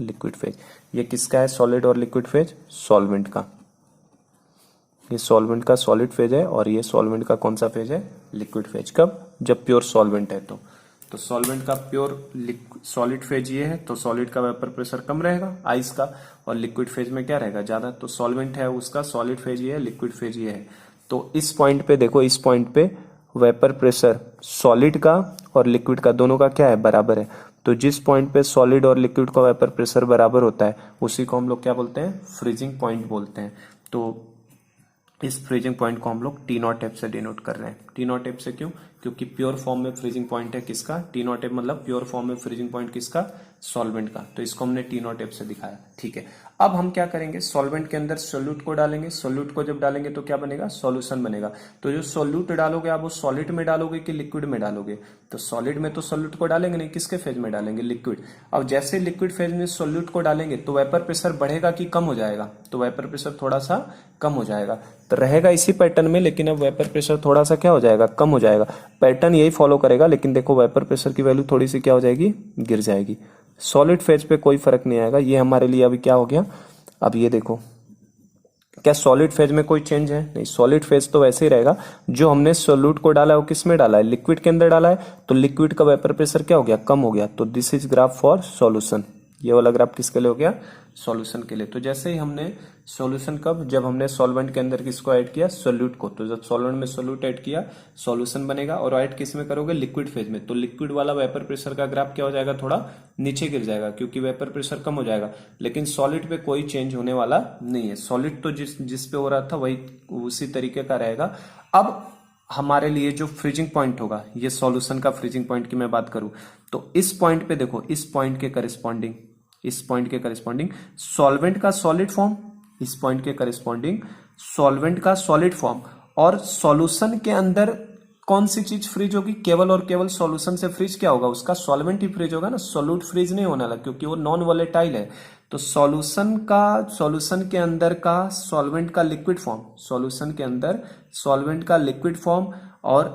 लिक्विड फेज। ये किसका है, सॉलिड और लिक्विड फेज, सॉल्वेंट का। ये सॉल्वेंट का सॉलिड फेज है और ये सॉल्वेंट का कौन सा फेज है, लिक्विड फेज। कब, जब प्योर सॉल्वेंट है तो सॉल्वेंट का प्योर सॉलिड फेज ये है, तो सॉलिड का वेपर प्रेशर कम रहेगा आइस का, और लिक्विड फेज में क्या रहेगा, ज्यादा। तो सॉल्वेंट है उसका सॉलिड फेज ये है, लिक्विड फेज ये है। तो इस पॉइंट पे देखो, इस पॉइंट पे वेपर प्रेशर सॉलिड का और लिक्विड का दोनों का क्या है, बराबर है। तो जिस पॉइंट पे सॉलिड और लिक्विड का वेपर प्रेशर बराबर होता है उसी को हम लोग क्या बोलते हैं, फ्रीजिंग पॉइंट बोलते हैं। तो इस फ्रीजिंग पॉइंट को हम लोग टी नॉट एफ से डिनोट कर रहे हैं। टी नॉट एफ से क्यों, क्योंकि प्योर फॉर्म में फ्रीजिंग पॉइंट है किसका, टी नॉट एफ, मतलब प्योर फॉर्म में फ्रीजिंग पॉइंट किसका, सॉल्वेंट का। तो इसको हमने टी नॉट एफ से दिखाया, ठीक है। अब हम क्या करेंगे, सॉल्वेंट के अंदर सोल्यूट को डालेंगे। सोल्यूट को जब डालेंगे तो क्या बनेगा, सॉल्यूशन बनेगा। तो जो सोल्यूट डालोगे आप वो सॉलिड में डालोगे कि लिक्विड में डालोगे, तो सॉलिड में तो सोल्यूट को डालेंगे नहीं, किसके फेज में डालेंगे, लिक्विड। अब जैसे लिक्विड फेज में सोल्यूट को डालेंगे तो वेपर प्रेशर बढ़ेगा कि कम हो जाएगा, तो वेपर प्रेशर थोड़ा सा कम हो जाएगा। तो रहेगा इसी पैटर्न में, लेकिन अब वेपर प्रेशर थोड़ा सा क्या हो जाएगा, कम हो जाएगा। पैटर्न यही फॉलो करेगा, लेकिन देखो वेपर प्रेशर की वैल्यू थोड़ी सी क्या हो जाएगी, गिर जाएगी। सॉलिड फेज पे कोई फर्क नहीं आएगा। ये हमारे लिए अभी क्या हो गया, अब ये देखो, क्या सॉलिड फेज में कोई चेंज है, नहीं। सॉलिड फेज तो वैसे ही रहेगा। जो हमने सोल्यूट को डाला है वो किस में डाला है, लिक्विड के अंदर डाला है, तो लिक्विड का वेपर प्रेशर क्या हो गया, कम हो गया। तो this is graph for solution. ये वाला ग्राफ किसके लिए हो गया, सॉल्यूशन के लिए। तो जैसे ही हमने सॉल्यूशन, कब, जब हमने सॉल्वेंट के अंदर किसको ऐड किया, सोल्यूट को। तो जब सॉल्वेंट में सोल्यूट ऐड किया, सॉल्यूशन बनेगा। और ऐड किस में करोगे, लिक्विड फेज में। तो लिक्विड वाला वेपर प्रेशर का ग्राफ क्या हो जाएगा, थोड़ा नीचे गिर जाएगा, क्योंकि वेपर प्रेशर कम हो जाएगा। लेकिन सॉलिड पे कोई चेंज होने वाला नहीं है। सॉलिड तो जिस पे हो रहा था वही उसी तरीके का रहेगा। अब हमारे लिए जो फ्रीजिंग पॉइंट होगा, ये सॉल्यूशन का फ्रीजिंग पॉइंट की मैं बात करूं, तो इस पॉइंट पे देखो, इस पॉइंट के करिस्पॉन्डिंग, इस पॉइंट के करिस्पॉन्डिंग सॉल्वेंट का सॉलिड फॉर्म, इस पॉइंट के करिस्पॉन्डिंग सॉल्वेंट का सॉलिड फॉर्म। और सॉल्यूशन के अंदर कौन सी चीज फ्रीज होगी, केवल और केवल सॉल्यूशन से फ्रीज क्या होगा, उसका सॉल्वेंट ही फ्रीज होगा ना, सोल्यूट फ्रीज नहीं होने वाला, क्योंकि वो नॉन वोलेटाइल है। तो सॉल्यूशन के अंदर का सॉल्वेंट का लिक्विड फॉर्म, सॉल्यूशन के अंदर सॉल्वेंट का लिक्विड फॉर्म और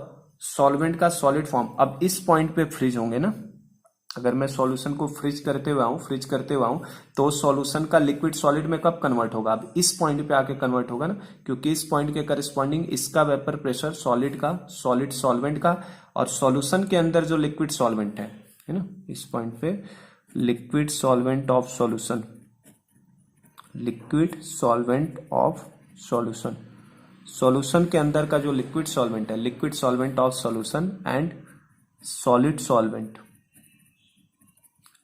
सॉल्वेंट का सॉलिड फॉर्म अब इस पॉइंट पे फ्रीज होंगे ना। अगर मैं सॉल्यूशन को फ्रीज करते हुआ हूं तो सॉल्यूशन का लिक्विड सॉलिड में कब कन्वर्ट होगा, अब इस पॉइंट पे आके कन्वर्ट होगा ना, क्योंकि इस पॉइंट के करस्पॉन्डिंग इसका वेपर प्रेशर सॉलिड का, सॉलिड सॉल्वेंट का, और सॉल्यूशन के अंदर जो लिक्विड सॉल्वेंट है ना, इस पॉइंट पे liquid solvent of solution, liquid solvent of solution, solution के अंदर का जो लिक्विड सॉल्वेंट है, liquid solvent of solution and solid solvent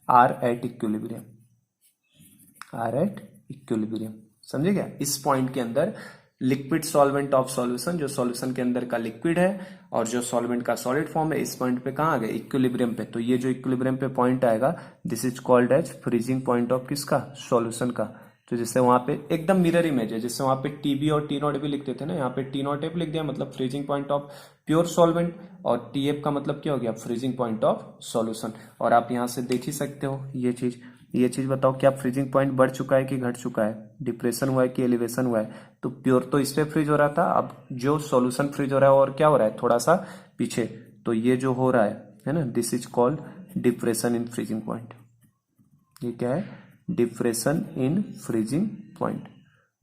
are at equilibrium, are at equilibrium. समझे क्या, इस पॉइंट के अंदर लिक्विड सॉल्वेंट ऑफ सॉल्यूशन, जो सॉल्यूशन के अंदर का लिक्विड है और जो सॉल्वेंट का सॉलिड फॉर्म है, इस पॉइंट पे कहाँ आ गए, इक्विलिब्रियम पे। तो ये जो इक्विलिब्रियम पे पॉइंट आएगा, this is called as freezing point of किसका, सॉल्यूशन का। तो जिससे वहां पे एकदम मिरर इमेज है, जिससे वहां पे टीबी और टी नॉट भी लिखते थे ना, यहाँ पे टी नॉट एफ लिख दिया, मतलब freezing point of pure solvent, और टी एफ का मतलब क्या हो गया, फ्रीजिंग पॉइंट ऑफ सॉल्यूशन। और आप यहाँ से देख ही सकते हो ये चीज बताओ, क्या फ्रीजिंग पॉइंट बढ़ चुका है कि घट चुका है, डिप्रेशन हुआ है कि एलिवेशन हुआ है। तो प्योर तो इस पे फ्रीज हो रहा था, अब जो सॉल्यूशन फ्रीज हो रहा है और क्या हो रहा है, थोड़ा सा पीछे। तो ये जो हो रहा है ना, this is called depression in freezing point. ये क्या है, depression in freezing point.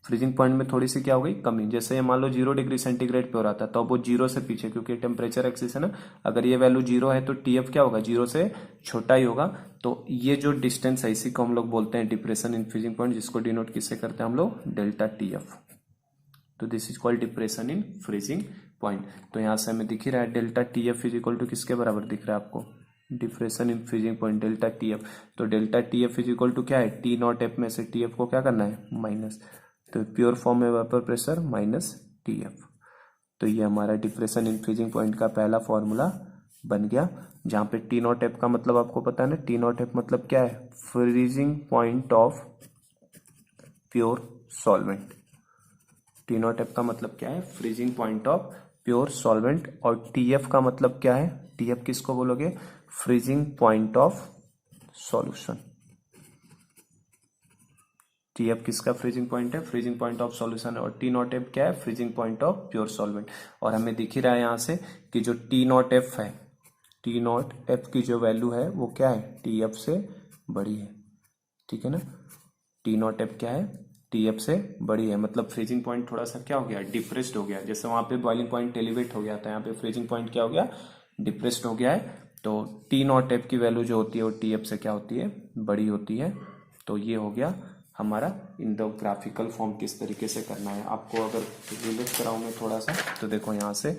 Freezing point में थोड़ी सी क्या हो गई, कमी। जैसे ये मान लो 0 डिग्री सेंटीग्रेड पे हो रहा था, तो अब वो 0 से पीछे, क्योंकि टेम्परेचर एक्सिस है ना, अगर ये वैल्यू 0 है तो टीएफ क्या होगा, 0 से छोटा ही होगा। तो ये जो डिस्टेंस है इसी को हम लोग बोलते हैं डिप्रेशन इन फ्रीजिंग पॉइंट, जिसको डिनोट किससे करते हैं हम लोग, डेल्टा टीएफ। तो this is called depression in freezing point. तो यहां से हमें दिख ही रहा है delta TF is equal to किसके बराबर दिख रहा है आपको, depression in freezing point delta TF. तो delta TF is equal to क्या है, टी नॉट एफ में से टीएफ को क्या करना है, माइनस। तो प्योर फॉर्म में वेपर प्रेशर माइनस टीएफ। तो ये हमारा डिप्रेशन इन फ्रीजिंग पॉइंट का पहला फॉर्मूला बन गया, जहां पे टी नॉट एफ का मतलब आपको पता है ना, टी नॉट एफ मतलब क्या है, freezing point of pure solvent. T nought F का मतलब क्या है, freezing point of pure solvent. और टीएफ का मतलब क्या है, टीएफ किसको बोलोगे, freezing point of solution. TF किसका फ्रीजिंग पॉइंट है, फ्रीजिंग पॉइंट ऑफ सॉल्यूशन। और टी नॉट एफ क्या है, freezing point of pure solvent. और हमें दिख ही रहा है यहां से कि जो टी नॉट एफ है, टी नॉट एफ की जो वैल्यू है वो क्या है, टी एफ से बड़ी है, ठीक है ना। टी नॉट एफ क्या है, टी एफ से बड़ी है, मतलब फ्रीजिंग पॉइंट थोड़ा सा क्या हो गया, डिप्रेस्ड हो गया। जैसे वहां पे बॉइलिंग पॉइंट एलिवेट हो गया था, यहाँ पे फ्रीजिंग पॉइंट क्या हो गया, डिप्रेस्ड हो गया है। तो टी नॉट एफ की वैल्यू जो होती है वो टी एफ से क्या होती है, बड़ी होती है। तो ये हो गया हमारा इन द ग्राफिकल फॉर्म किस तरीके से करना है। आपको अगर रिलेट कराऊं मैं थोड़ा सा, तो देखो यहाँ से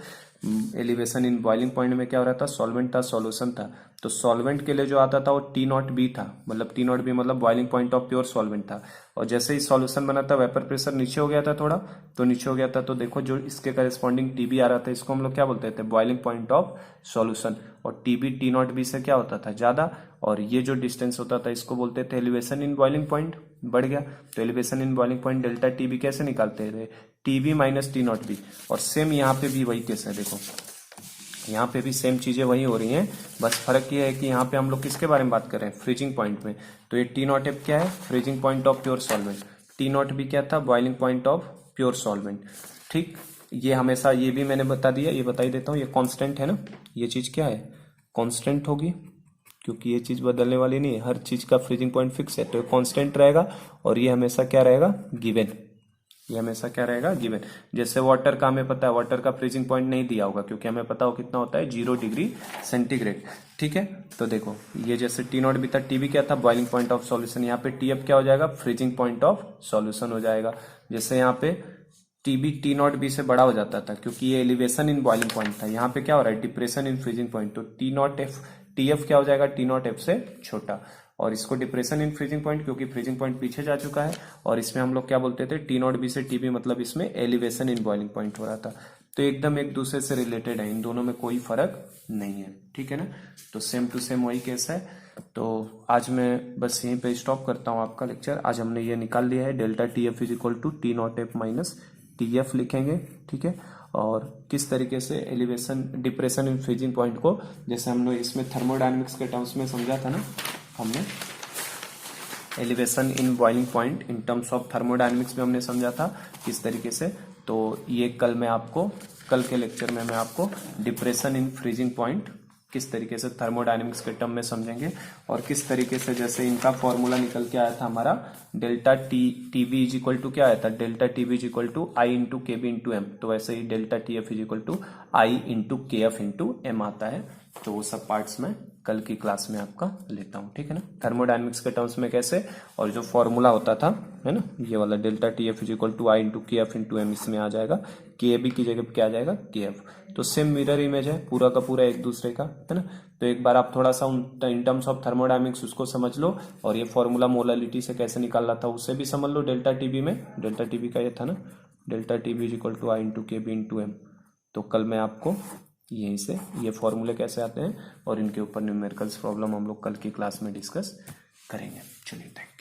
एलिवेशन इन बॉइलिंग पॉइंट में क्या हो रहा था, सॉल्वेंट था, सॉल्यूशन था। तो सॉल्वेंट के लिए जो आता था वो टी नॉट बी था, मतलब टी नॉट बी मतलब boiling point of pure solvent था। और जैसे ही सॉल्यूशन बना था, वेपर प्रेशर नीचे हो गया था थोड़ा, तो नीचे हो गया था, तो देखो जो इसके करस्पॉन्डिंग टीबी आ रहा था, इसको हम लोग क्या बोलते थे, बॉइलिंग पॉइंट ऑफ सॉल्यूशन। और टीबी टी नॉट बी से क्या होता था, ज्यादा, और ये जो डिस्टेंस होता था इसको बोलते थे एलिवेशन इन बॉइलिंग पॉइंट, बढ़ गया। तो elevation in boiling point delta TB कैसे निकालते थे, TB minus T not be. और सेम यहाँ पे भी वही केस है, देखो यहाँ पे भी सेम चीजें वही हो रही हैं, बस फर्क ये है कि यहाँ पे हम लोग किसके बारे में बात कर रहे हैं, फ्रीजिंग पॉइंट में। तो ये टी नॉट एफ क्या है, freezing point of pure solvent, T not भी क्या था, boiling point of pure solvent. ठीक, ये हमेशा, ये भी मैंने बता दिया, ये बता ही देता हूँ, ये कांस्टेंट है ना, ये चीज क्या है, कांस्टेंट होगी, क्योंकि ये चीज बदलने वाली नहीं है, हर चीज का फ्रीजिंग पॉइंट फिक्स है, तो ये कांस्टेंट रहेगा। और ये हमेशा क्या रहेगा, गिवन, ये हमेशा क्या रहेगा, गिवन। जैसे वाटर का हमें पता है, वाटर का फ्रीजिंग पॉइंट नहीं दिया होगा, क्योंकि हमें पता हो कितना होता है, 0 डिग्री सेंटीग्रेड, ठीक है। तो देखो ये जैसे टी नॉट भी था, टी भी क्या था, बॉइलिंग पॉइंट ऑफ सॉल्यूशन, यहाँ पे टी एफ क्या हो जाएगा, फ्रीजिंग पॉइंट ऑफ सॉल्यूशन हो जाएगा। जैसे यहाँ पे टीबी टी नॉट बी से बड़ा हो जाता था, क्योंकि ये एलिवेशन इन बॉइलिंग पॉइंट था, यहाँ पे क्या हो रहा है, डिप्रेशन इन फ्रीजिंग पॉइंट, तो T nought F, T F क्या हो जाएगा, टी नॉट एफ से छोटा। और इसको डिप्रेशन इन फ्रीजिंग पॉइंट, क्योंकि फ्रीजिंग पॉइंट पीछे जा चुका है। और इसमें हम लोग क्या बोलते थे, टी नॉट बी से टीबी, मतलब इसमें एलिवेशन इन बॉइलिंग पॉइंट हो रहा था। तो एकदम एक दूसरे से रिलेटेड है, इन दोनों में कोई फर्क नहीं है, ठीक है ना। तो सेम टू सेम वही केस है। तो आज मैं बस यहीं पे स्टॉप करता हूँ आपका लेक्चर। आज हमने ये निकाल लिया है, delta T F is equal to T nought F minus T F लिखेंगे, ठीक है। और किस तरीके से elevation, depression in freezing point को, जैसे हमने इसमें थर्मोडायनेमिक्स के टर्म्स में समझा था ना हमने, elevation in boiling point in terms of thermodynamics में हमने समझा था किस तरीके से। तो ये कल मैं आपको, कल के लेक्चर में मैं आपको डिप्रेशन इन फ्रीजिंग पॉइंट किस तरीके से थर्मोडायनेमिक्स के टर्म में समझेंगे, और किस तरीके से जैसे इनका फॉर्मूला निकल के आया था हमारा, delta T B is equal to क्या आया था, delta T B is equal to I into के बी इंटू एम। तो वैसे ही delta T F is equal to I into K F into M आता है। तो वो सब पार्ट्स में कल की क्लास में आपका लेता हूँ, ठीक है ना। थर्मोडायनेमिक्स के टर्म्स में कैसे, और जो फॉर्मूला होता था, है ना, ये वाला delta T F is equal to I into K F into M, इसमें आ जाएगा के बी की जगह क्या आ जाएगा, के एफ। तो सेम मिरर इमेज है, पूरा का पूरा एक दूसरे का, है ना। तो एक बार आप थोड़ा सा इन टर्म्स ऑफ थर्मोडायनेमिक्स उसको समझ लो, और ये फॉर्मूला मोलालिटी से कैसे निकालना था उससे भी समझ लो। डेल्टा टीबी में, डेल्टा टीबी का ये था ना, delta TB is equal to I into के बी इंटू एम। तो कल मैं आपको यहीं से ये फॉर्मूले कैसे आते हैं और इनके ऊपर न्यूमेरिकल्स प्रॉब्लम हम लोग कल की क्लास में डिस्कस करेंगे। चलिए, थैंक यू।